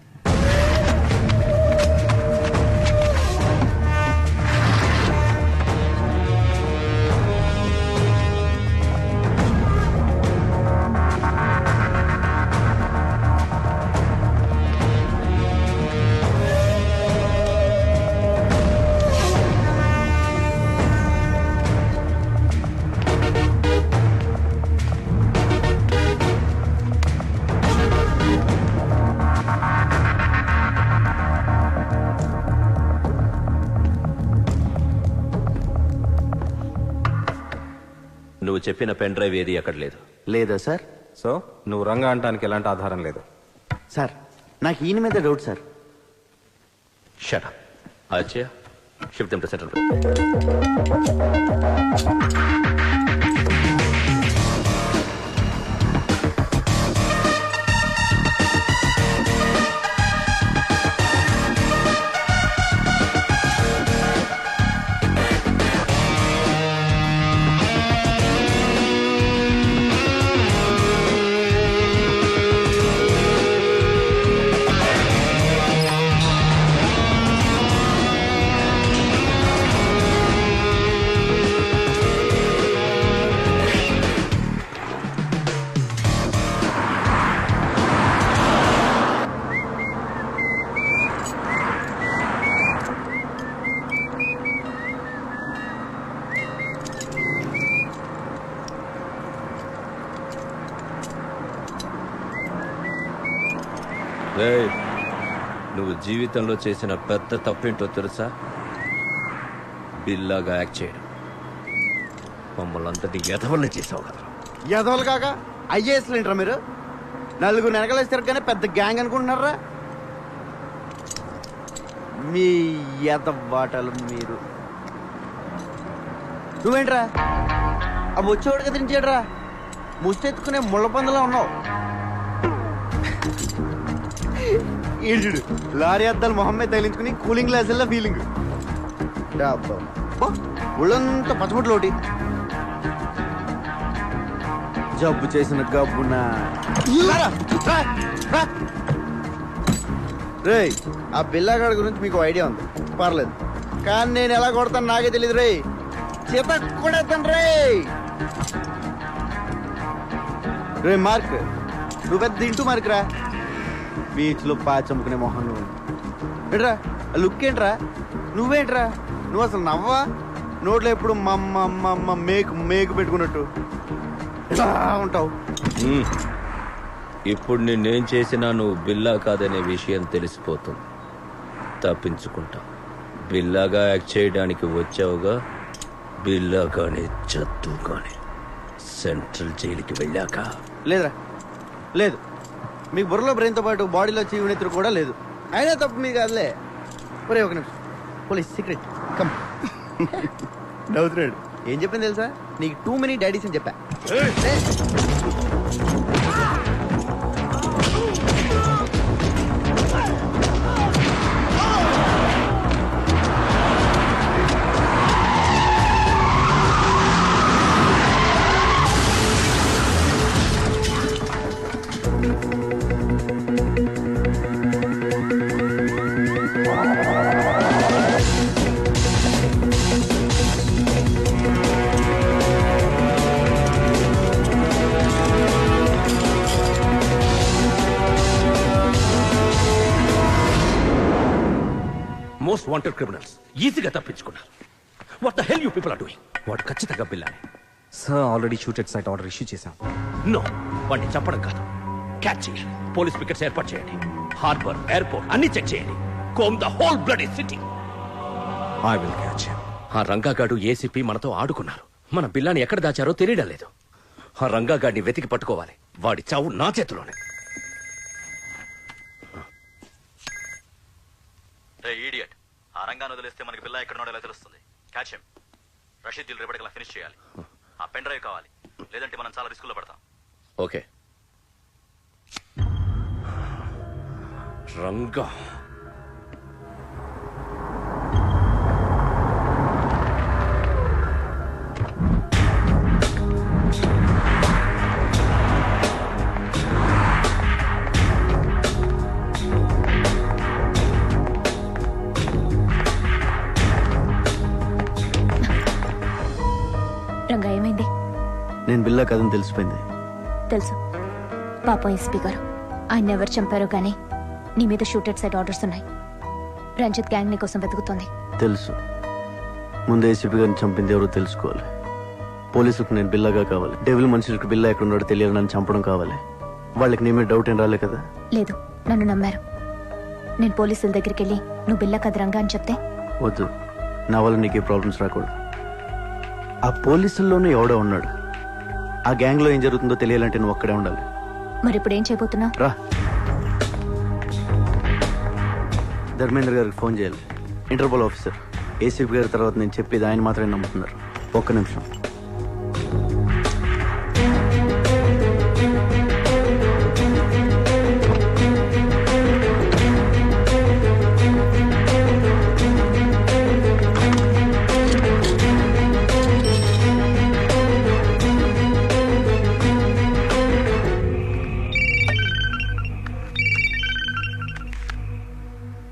నువ్వు చెప్పిన పెన్ డ్రైవ్ ఏది అక్కడ లేదు.
లేదా సార్?
సో నువ్వు రంగా అంటానికి ఎలాంటి ఆధారం లేదు.
సార్ నాకు ఈయన మీద doubt sir.
Shut up. Achaiah, shift them to central. నువ్వు జీవితంలో చేసిన పెద్ద తప్పేంటో తెలుసా? బిల్లాగా యాక్ట్ చేయడం. మమ్మల్ని అంతటి ఎదవల్ని చేసావు కదా.
ఎదవలు కాక ఐఏఎస్లు ఏంట్రా మీరు? నలుగురు వెనకలేస్తారు కానీ పెద్ద గ్యాంగ్ అనుకుంటున్నారా? మీ ఎదవాటలు మీరు. నువ్వేంట్రా అవి వచ్చేవాడు కదా తినిచేయడరా, ముష్టెత్తుకునే ముళ్ళ పందులా ఉన్నావు. ఈడుడు లారీ అద్దాలు మొహమ్మద్ తగిలించుకుని కూలింగ్ గ్లాసుల్లో ఫీలింగ్. ఒళ్ళంతా పచ్చబొట్లు ఒకటి. జబ్బు చేసిన గబ్బునా. రే ఆ బిల్లాగాడి గురించి మీకు ఐడియా ఉంది, పర్లేదు. కానీ నేను ఎలా కొడతాను నాకే తెలియదు. రే చేత కొడతాను. రే మార్క్, నువ్వు పెద్ద ఇంటూ మార్క్ రా. బీచ్ లో పాచమ్ముకునే మొహం నువ్వు. ఏంట్రా లుక్ ఏంట్రా? నువ్వేంట్రా? నువ్వు అసలు నవ్వా? నోట్లో ఎప్పుడు మమ్మ మేకు పెట్టుకున్నట్టు ఉంటావు.
ఇప్పుడు నేనేం చేసినా నువ్వు బిల్లా కాదనే విషయం తెలిసిపోతుంది. తప్పించుకుంటా. బిల్లాగా యాక్ట్ చేయడానికి వచ్చావుగా, బిల్లా కానీ చత్తు కానీ సెంట్రల్ జైలుకి వెళ్ళాక.
లేదురా, లేదు. మీకు బుర్రలో బ్రెయిన్తో పాటు బాడీలో చీవునెత్తురు కూడా లేదు. అయినా తప్పు మీకు కాదులే. ఒరే ఒక నిమిషం, పోలీస్ సీక్రెట్ కమ్. నవ్వుతున్నాడు. ఏం చెప్పింది తెలుసా? నీకు టూ మెనీ డాడీస్ అని చెప్పా.
మోస్ట్ వాంటెడ్ క్రిమినల్స్ ఈజీగా తప్పించుకున్నారు. What the hell you people are doing? వాడు ఖచ్చితంగా బిల్లానే.
Sir already shoot at sight order issue చేశాం.
నో, వాడిని చంపడం కాదు, క్యాచ్ చేయాలి. పోలీస్ పికెట్స్ ఏర్పాటు చేయండి. హార్బర్, ఎయిర్పోర్ట్ అన్ని చెక్ చేయండి. Comb the whole bloody city.
I will catch him.
ఆ రంగాగాడు ఏసీపీ మనతో ఆడుకున్నారు. మన బిల్లాని ఎక్కడ దాచారో తెలియడం లేదు. ఆ రంగాగాడిని వెతికి పట్టుకోవాలి. వాడి చావు నా చేతిలోనే.
ఈడియట్, ఆ రంగాన్ని వదిలేస్తే మనకి బిల్లా ఎక్కడ ఎలా తెలుస్తుంది? Catch him. రషీద్ డీల్ రేపటికల్లా ఫినిష్ చేయాలి. ఆ పెన్ డ్రైవ్ కావాలి, లేదంటే మనం చాలా రిస్కుల్లో పడతాం.
ఓకే. రంగా
రంగా ఏమైంది?
నేను బిల్లా కదని తెలిసిపోయింది.
తెలుసు. పాపం ఎస్పీ గారు ఆయన ఎవరు చంపారో గానీ నీ మీద షూట్ ఎట్ సైట్ ఆర్డర్స్ ఉన్నాయి. రంజిత్ గ్యాంగ్ నీ కోసం వెతుకుతోంది.
తెలుసు. ముందు ఏసీపీ గారిని చంపింది ఎవరో తెలుసుకోవాలి. పోలీసులకు నేను బిల్లాగా కావాలి. డెవిల్ మనుషులకు బిల్లా ఎక్కడ ఉన్నాడో తెలియాలి. నన్ను చంపడం కావాలి. వాళ్ళకి నీ మీద డౌట్ ఏం రాలే కదా?
లేదు, నన్ను నమ్మారు. నేను పోలీసుల దగ్గరికి వెళ్ళి నువ్వు బిల్లా కథ రంగా అని చెప్తే
వద్దు. నా వల్ల నీకే ప్రాబ్లమ్స్ రాకూడదు. ఆ పోలీసుల్లోనే ఎవడో ఉన్నాడు. ఆ గ్యాంగ్లో ఏం జరుగుతుందో తెలియాలంటే నువ్వు అక్కడే ఉండాలి.
మరి ఇప్పుడు ఏం చేయబోతున్నావు?
రా, ధర్మేంద్ర గారికి ఫోన్ చేయాలి. ఇంటర్పోల్ ఆఫీసర్ ఏసీపీ గారి తర్వాత నేను చెప్పేది ఆయన మాత్రమే నమ్ముతున్నారు. ఒక్క నిమిషం.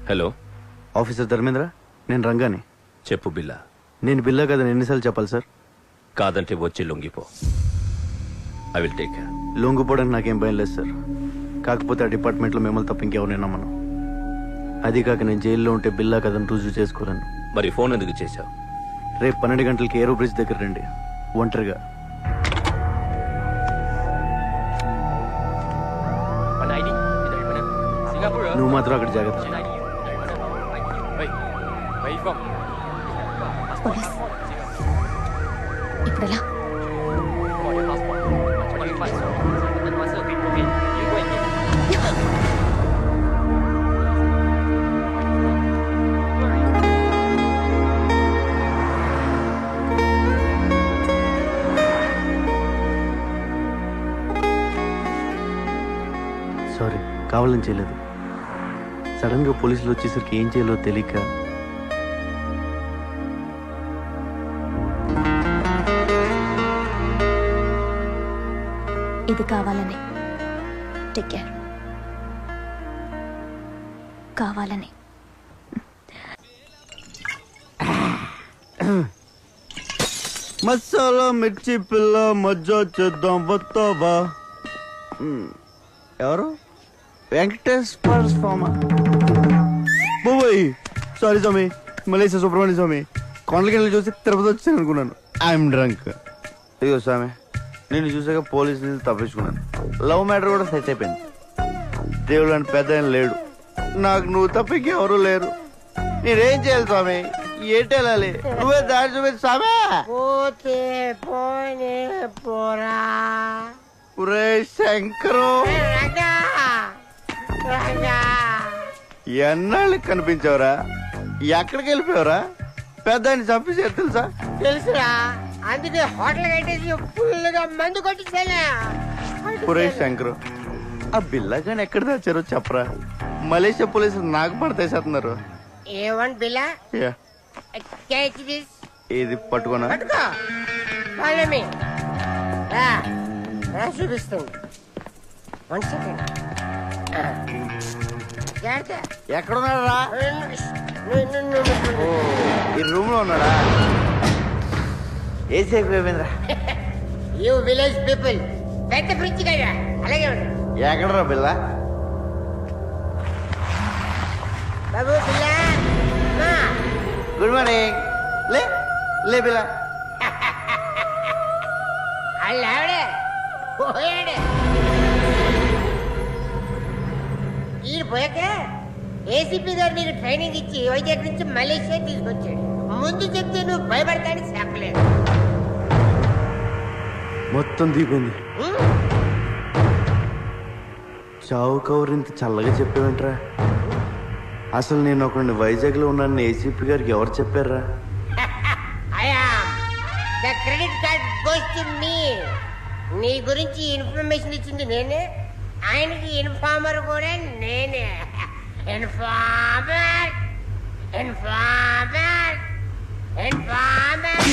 హలో
ఆఫీసర్ ధర్మేంద్ర, నేను రంగాని.
చెప్పు బిల్లా.
నేను బిల్లా కదని ఎన్నిసార్లు చెప్పాలి సార్?
కాదంటే వచ్చి లొంగిపో. I will take care.
లొంగిపోవడానికి నాకేం భయం లేదు సార్. కాకపోతే ఆ డిపార్ట్మెంట్లో మిమ్మల్ని తప్ప ఇంకెవరిని నమ్మను. అది కాక నేను జైల్లో ఉంటే బిల్లా కదని రుజువు చేసుకోలేను.
మరి ఫోన్ ఎందుకు చేశావు?
రేపు 12 గంటలకి ఏరో బ్రిడ్జ్ దగ్గర రండి, ఒంటరిగా. నువ్వు మాత్రం అక్కడ జాగ్రత్త.
పోలీస్ ఇప్పుడు ఎలా?
సారీ, కావాలని చేయలేదు. సడన్ గా పోలీసులు వచ్చేసరికి ఏం చేయాలో తెలియక.
ఇది కావాలని. Take care. కావాలని.
మసాలా మిర్చి పిల్ల మజ్జా చేద్దాం వస్తావా? ఎవరు? వెంకటేశ్వర స్వామి. బాబోయ్, సారీ స్వామి. మలేషియా సుబ్రహ్మణ్య స్వామి. కొండలకి చూసి తిరుపతి వచ్చాను అనుకున్నాను. I'm drunk. ఇదిగో స్వామి, నేను చూసాక పోలీసు నుంచి తప్పించుకున్నాను. లవ్ మ్యాటర్ కూడా సెట్ అయిపోయింది. దేవుడు అని పెద్ద ఆయన లేడు. నాకు నువ్వు తప్ప ఎవరు లేరు. నేనేం చేయాలి స్వామి? ఏంటి వెళ్ళాలి? నువ్వే దారి చూపించు స్వామి. శంకరు, ఎన్నాళ్ళకి కనిపించావురా? ఎక్కడికి వెళ్ళిపోయావురా? పెద్ద ఆయన చంపేసారు తెలుసా?
తెలుసురా, అందుకే హోటల్ కట్టేసి ఫుల్గా మందు కొట్టించాలా.
పురేష్ శంకరు, ఆ బిల్లా కానీ ఎక్కడ తెచ్చారో చెప్పరా? మలేషియా పోలీసులు నాకు పడతేసేస్తున్నారు.
ఏవన్ బిల్లా?
ఇది పట్టుకోనా?
పట్టుకో. చూపిస్తుంది. 1 సెకండ్.
ఎక్కడున్నారా? ఈ రూమ్ లో ఉన్నాడా? ఏ safe Ravindra?
You village people పెద్ద ఫ్రిడ్జ్ కదా, అలాగే ఉంది.
ఎక్కడరా బిల్లా?
బాబు బిల్లా,
గుడ్ మార్నింగ్. లే లే బిల్లా.
అల్లావిడే పోయాడే. ఈయన పోయాక ఏసీపీ గారు నీకు ట్రైనింగ్ ఇచ్చి వైజాగ్ నుంచి మలేషియా తీసుకొచ్చాడు. ముందు చెప్తే నువ్వు భయపడతానికి చెప్పలేదు.
మొత్తం దీపింది. చావు కవర్ ఇంత చల్లగా చెప్పావేంట్రా? అసలు నేను ఒకరిని వైజాగ్ లో ఉన్నాను ఏసీపీ గారికి ఎవరు చెప్పారా?
The credit card goes to me. నీ గురించి ఇన్ఫర్మేషన్ ఇచ్చింది నేనే, ఆయనకి ఇన్ఫార్మర్ కూడా నేనే. Informer informer informer.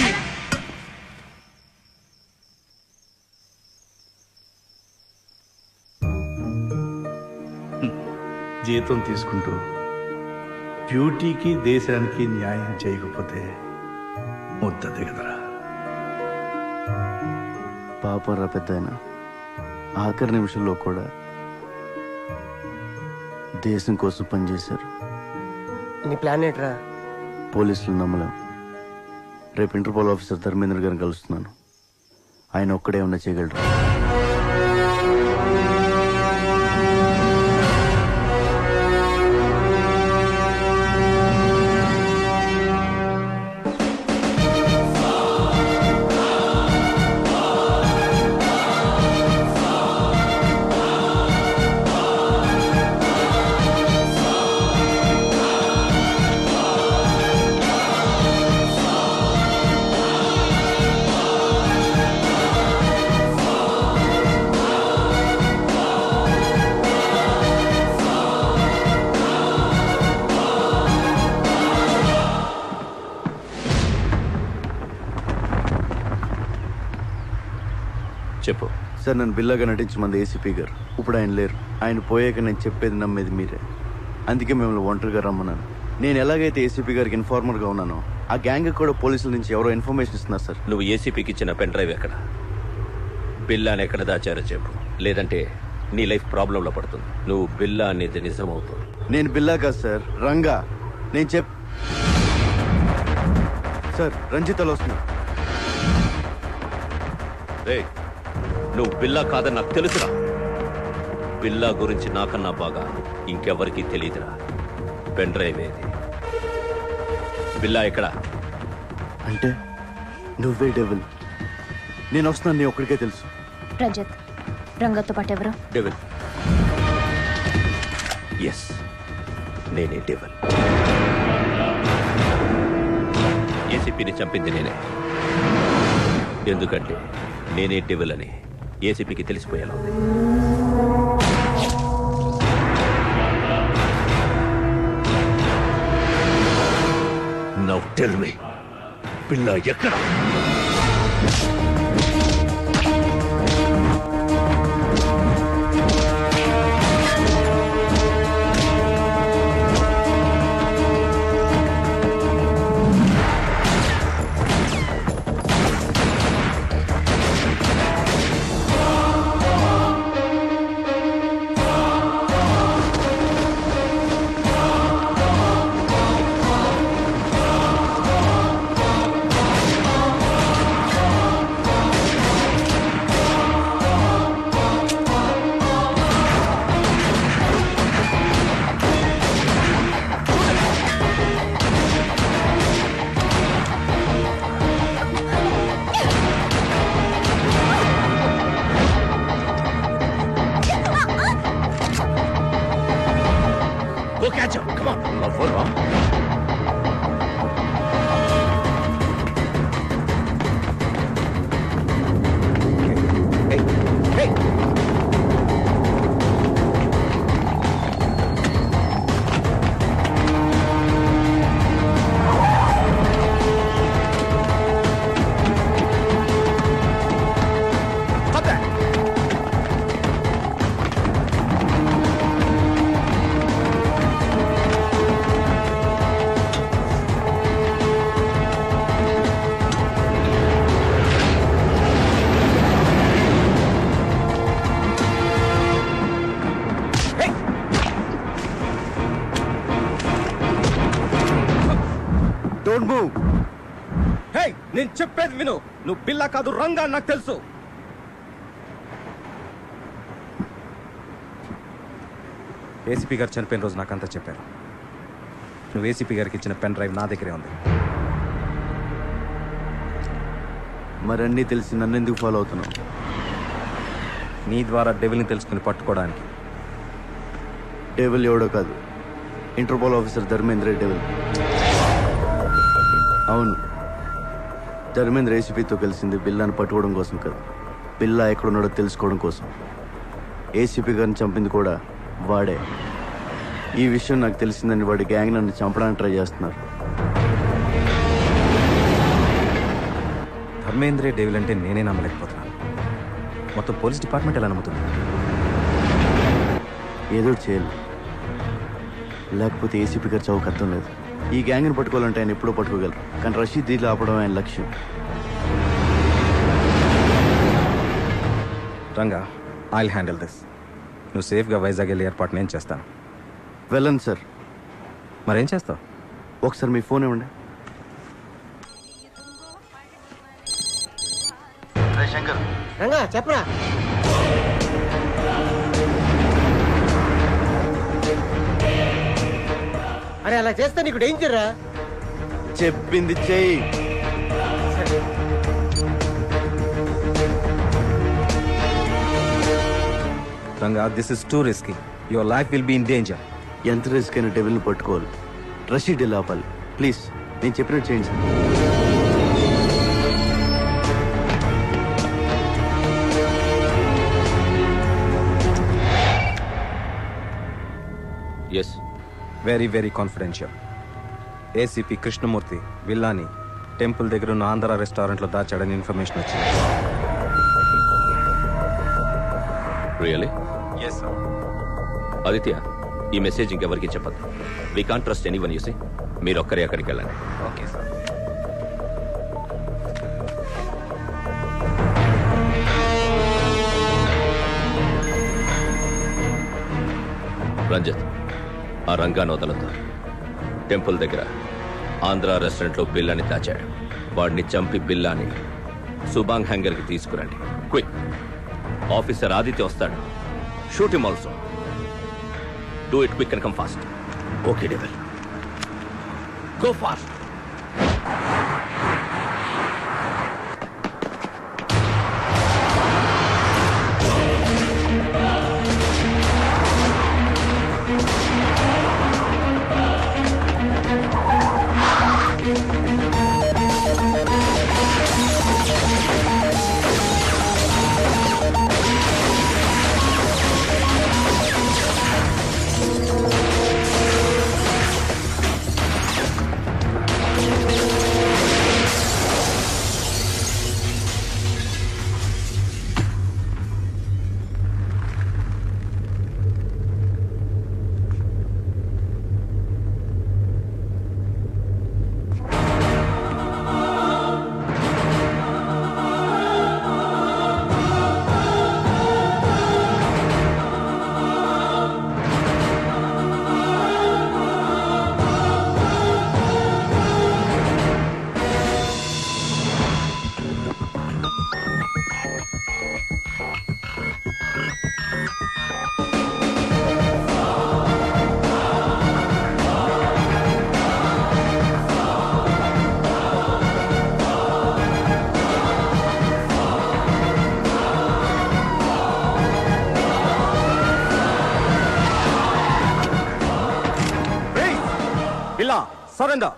జీతం తీసుకుంటూ డ్యూటీకి దేశానికి న్యాయం చేయకపోతే ముద్ద దిగదరా.
పాపం రా పెద్ద ఆయన. ఆఖరి నిమిషంలో కూడా దేశం కోసం పనిచేశారు.
నీ ప్లాన్ ఏంట్రా?
పోలీసులు నమ్మలేం. రేపు ఇంటర్పోల్ ఆఫీసర్ ధర్మేంద్ర గారిని కలుస్తున్నాను. ఆయన ఒక్కడే ఉన్న చేయగలరు.
చెప్పు.
సార్, నన్ను బిల్లాగా నటించమంది ఏసీపీ గారు. ఇప్పుడు ఆయన లేరు. ఆయన పోయాక నేను చెప్పేది నమ్మేది మీరే. అందుకే మిమ్మల్ని ఒంటరిగా రమ్మన్నాను. నేను ఎలాగైతే ఏసీపీ గారికి ఇన్ఫార్మర్గా ఉన్నానో ఆ గ్యాంగ్ కూడా పోలీసుల నుంచి ఎవరో ఇన్ఫర్మేషన్ ఇస్తున్నారు సార్.
నువ్వు ఏసీపీకి ఇచ్చిన పెన్ డ్రైవ్ ఎక్కడ? బిల్లాని ఎక్కడ దాచారో చెప్పు, లేదంటే నీ లైఫ్ ప్రాబ్లంలో పడుతుంది. నువ్వు బిల్లా అనేది నిజమవుతుంది.
నేను బిల్లా కాదు సార్, రంగా. నేను సార్, రంజితలో వస్తున్నా.
నువ్వు బిల్లా కాదని నాకు తెలుసురా. బిల్లా గురించి నాకన్నా బాగా ఇంకెవరికీ తెలియదురా. పెన్ డ్రైవ్ ఏది? బిల్లా ఎక్కడ?
అంటే నువ్వే డెవిల్. నేను వస్తున్నాను, నీ ఒక్కడికే తెలుసు.
రజత్, రంగతో పాటు ఎవరు?
డెవిల్. ఎస్, నేనే డెవిల్. ఏసీపీని చంపింది నేనే. ఎందుకంటే నేనే డెవిల్ అని ఏసీపీకి తెలిసిపోయేలా ఉంది.
Now tell me, బిల్లా ఎక్కడ? Go catch him. Come on.
Don't move. Hey, నేను చెప్పేది విను. నువ్వు బిల్లా కాదు, రంగా. నాకు తెలుసు. ఏసీపీ గారు చనిపోయిన రోజు నాకంతా చెప్పారు. నువ్వు ఏసీపీ గారికి ఇచ్చిన పెన్ డ్రైవ్ నా దగ్గరే ఉంది.
మరన్నీ తెలిసి నన్ను ఎందుకు ఫాలో అవుతున్నావు?
నీ ద్వారా డెవిల్ని తెలుసుకుని పట్టుకోవడానికి.
డెవిల్ ఎవడో కాదు, ఇంటర్పోల్ ఆఫీసర్ ధర్మేంద్ర డెవిల్. అవును, ధర్మేంద్ర ఏసీపీతో కలిసింది బిల్లాని పట్టుకోవడం కోసం కాదు, బిల్లా ఎక్కడున్నాడో తెలుసుకోవడం కోసం. ఏసీపీ గారిని చంపింది కూడా వాడే. ఈ విషయం నాకు తెలిసిందని వాడి గ్యాంగ్ నన్ను చంపడానికి ట్రై చేస్తున్నారు.
ధర్మేంద్రే డెవిల్ అంటే నేనే నమ్మలేకపోతున్నాను. మొత్తం పోలీస్ డిపార్ట్మెంట్ ఎలా నమ్ముతుంది?
ఏదో చేయాలి, లేకపోతే ఏసీపీ గారు చౌక అర్థం లేదు. ఈ గ్యాంగ్ని పట్టుకోవాలంటే ఆయన ఎప్పుడో పట్టుకోగలరు, కానీ రషీద్ దీలో ఆపడం ఆయన లక్ష్యం.
Ranga, I'll handle this. నువ్వు సేఫ్గా వైజాగ్ వెళ్ళి ఏర్పాటు నేను చేస్తాను.
వెళ్ళండి సార్.
మరేం చేస్తావు?
ఒకసారి మీ ఫోన్ ఇవ్వండి. శంకర్,
రంగా చెప్పరా. అరే అలా చేస్తే నీకు డేంజర్ రా.
చెప్పింది చెయ్యి.
Ranga, this is too risky. Your life will be in danger.
ఎంత రిస్క్ అయినా డెవిల్ని పట్టుకోవాలి, రషీద్ ఇలా ఆపాలి. ప్లీజ్, నేను చెప్పినట్టు చేయండి sir.
Yes,
very very confidential. ACP Krishnamurthy విల్లాని టెంపుల్ దగ్గర ఉన్న ఆంధ్ర రెస్టారెంట్లో దాచాడని ఇన్ఫర్మేషన్ వచ్చింది.
రియలీ?
Yes sir.
ఆదిత్య, ఈ మెసేజ్ ఇంకెవరికి చెప్పద్దు. We can't trust anyone. You see మీరు ఒక్కరే అక్కడికి వెళ్ళండి.
Okay sir.
రంజిత్, ఆ రంగాన్ని వదలొద్దు. టెంపుల్ దగ్గర ఆంధ్ర రెస్టారెంట్లో బిల్లాని దాచాడు. వాడిని చంపి బిల్లాని సుబాంగ్ హ్యాంగర్కి తీసుకురండి. క్విక్. ఆఫీసర్ ఆదిత్య వస్తాడు. Shoot him also. Do it quick and come fast. Okay devil, go fast.
Billa, surrender.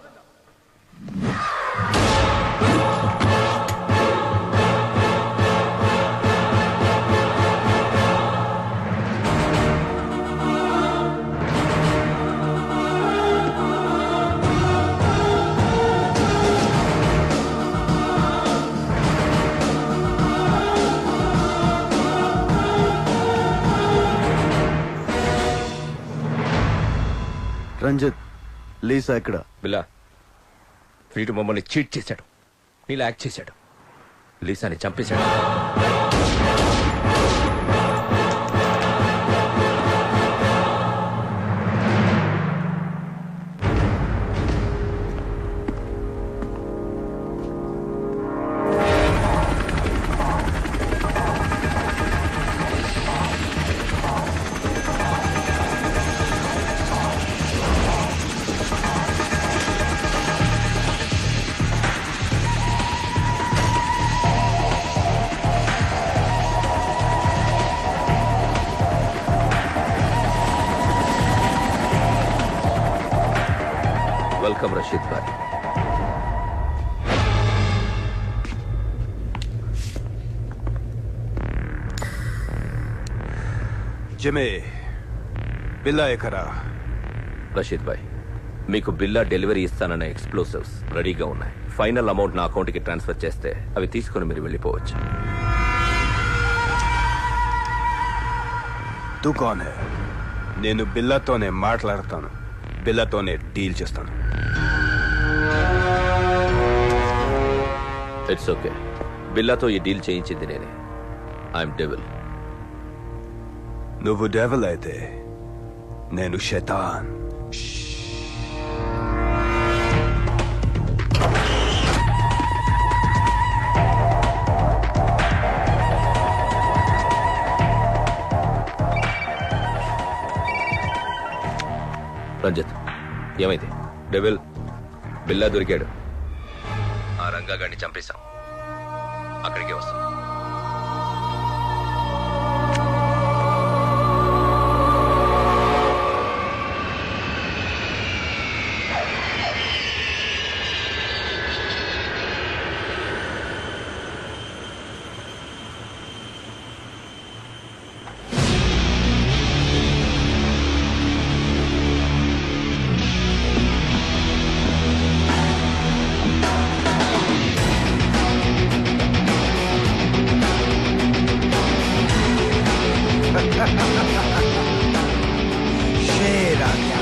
Ranjith, Lisa ఎక్కడ?
బిల్లా, వీడు మమ్మల్ని చీట్ చేశాడు. నీలా యాక్ట్ చేశాడు. లీసాని చంపేశాడు. వెల్కమ్ రషీద్ భాయ్.
జిమే, బిల్లా ఎక్కడా?
రషీద్ భాయ్, మీకు బిల్లా డెలివరీ ఇస్తానన్న ఎక్స్ప్లోసివ్స్ రెడీగా ఉన్నాయి. ఫైనల్ అమౌంట్ నా అకౌంట్కి ట్రాన్స్ఫర్ చేస్తే అవి తీసుకుని మీరు వెళ్ళిపోవచ్చు.
తూ కౌన్ హై? నేను బిల్లాతోనే మాట్లాడతాను. బిల్లాతోనే డీల్ చేస్తాను.
It's okay. బిల్లాతో ఈ డీల్ చేయించింది నేనే. I'm devil.
నువ్వు డెవిల్ అయితే నేను శైతాన్.
రంజిత్, ఏమైంది? డెవిల్, బిల్లా దొరికాడు. ఆ రంగాగాడిని చంపేశాం. అక్కడికే వస్తాం.
शेर आ गया।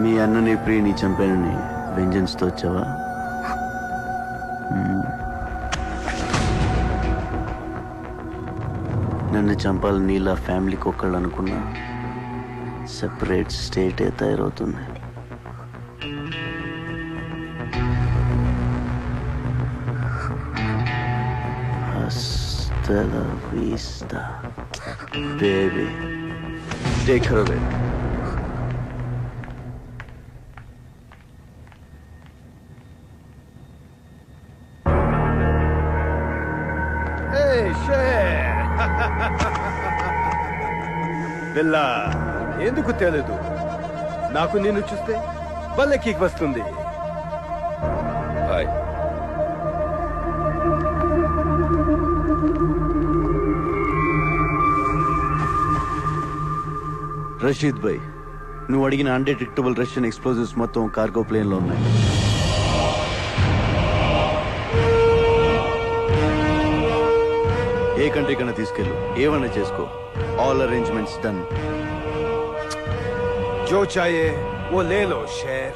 మీ అన్నని ప్రియని చంపానని వెంజన్స్తో వచ్చావా? నన్ను చంపాలని ఇలా ఫ్యామిలీకి ఒక్కళ్ళు అనుకున్నా సెపరేట్ స్టేటే తయారవుతుంది. Hasta la vista, baby. Take her away.
బిల్లా ఎందుకు తెలీదు? నాకు నిన్ను చూస్తే బల్లకి వస్తుంది.
హాయ్.
రషీద్ భాయ్, నువ్వు అడిగిన అన్డిటెక్టబుల్ రష్యన్ ఎక్స్ప్లోజివ్స్ మొత్తం కార్గో ప్లేన్లో ఉన్నాయి. ఏ కంట్రీ కన్నా తీసుకెళ్ళు, ఏమన్నా చేసుకో. All arrangements done.
जो चाहिए वो ले लो शेर.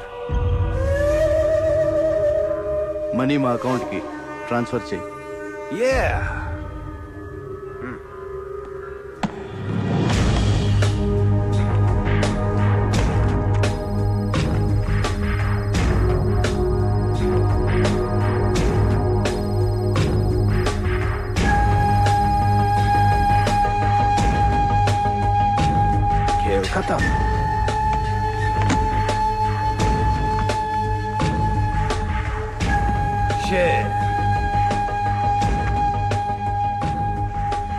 మనీ మా అకౌంట్కి ట్రాన్స్ఫర్ చేయి.
Yeah. खेल खत्म. शेर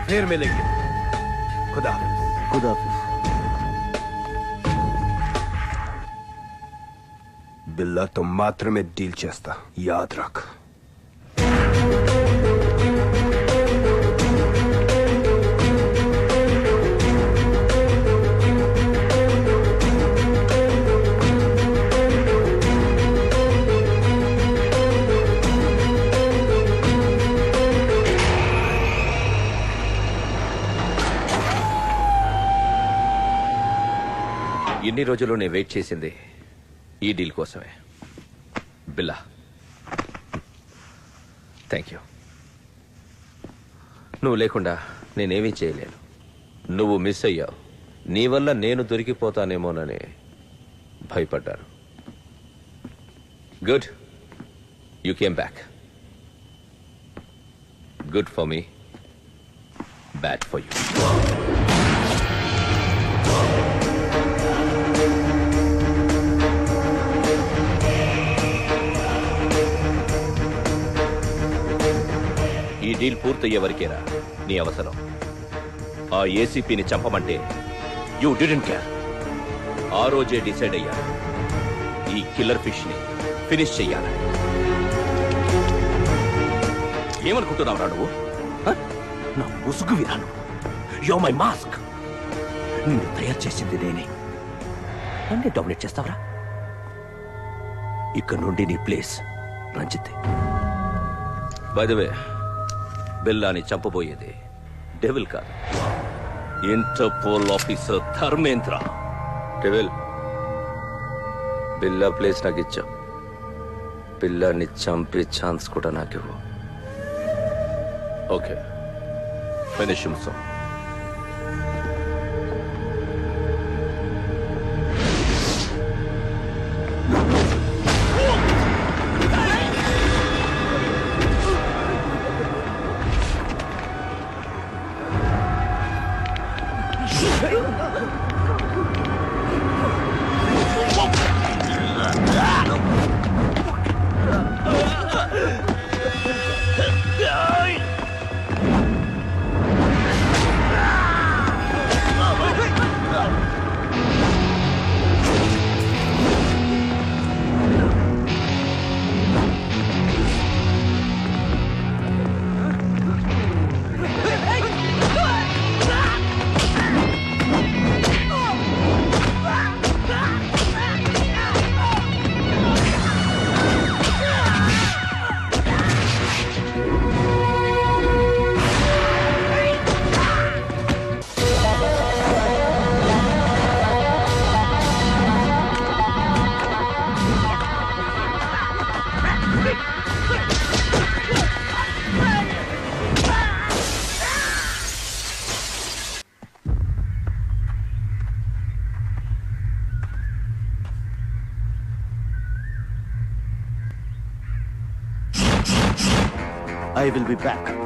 फिर मिलेंगे. खुदा
खुदाफिज.
बिल्ला तो मात्र में डील చేస్తా, याद रख.
ఇన్ని రోజులు నేను వెయిట్ చేసింది ఈ డీల్ కోసమే. బిల్లా, థ్యాంక్ యూ. నువ్వు లేకుండా నేనేమీ చేయలేను. నువ్వు మిస్ అయ్యావు. నీ వల్ల నేను దొరికిపోతానేమోనని భయపడ్డాను. Good, you came back. Good for me, bad for you. ఈ డీల్ పూర్తయ్యే వరకేరా నీ అవసరం. ఆ ఏసీపీని చంపమంటే యూ డిడెంట్ కేర్. ఆ రోజే డిసైడ్ అయ్యాను ఈ కిల్లర్ ఫిష్ ని ఫినిష్ చెయ్యాలని. ఏమనుకుంటున్నావురా నువ్వు? నా ముసుగు విరాను. Yo my mask. నిన్ను తయారు చేసింది నేనే. నన్నే డామినేట్ చేస్తావరా? ఇక్కడ నుండి నీ place Ranjith. By the way, బిల్లాని చంపబోయేది డెవిల్ కాదు, Interpol officer Dharmendra. Devil, Billa place నాకు ఇచ్చావు. బిల్లాని చంపే ఛాన్స్ కూడా నాకు ఇవ్వు. Okay, Finish him, sir.
I will be back.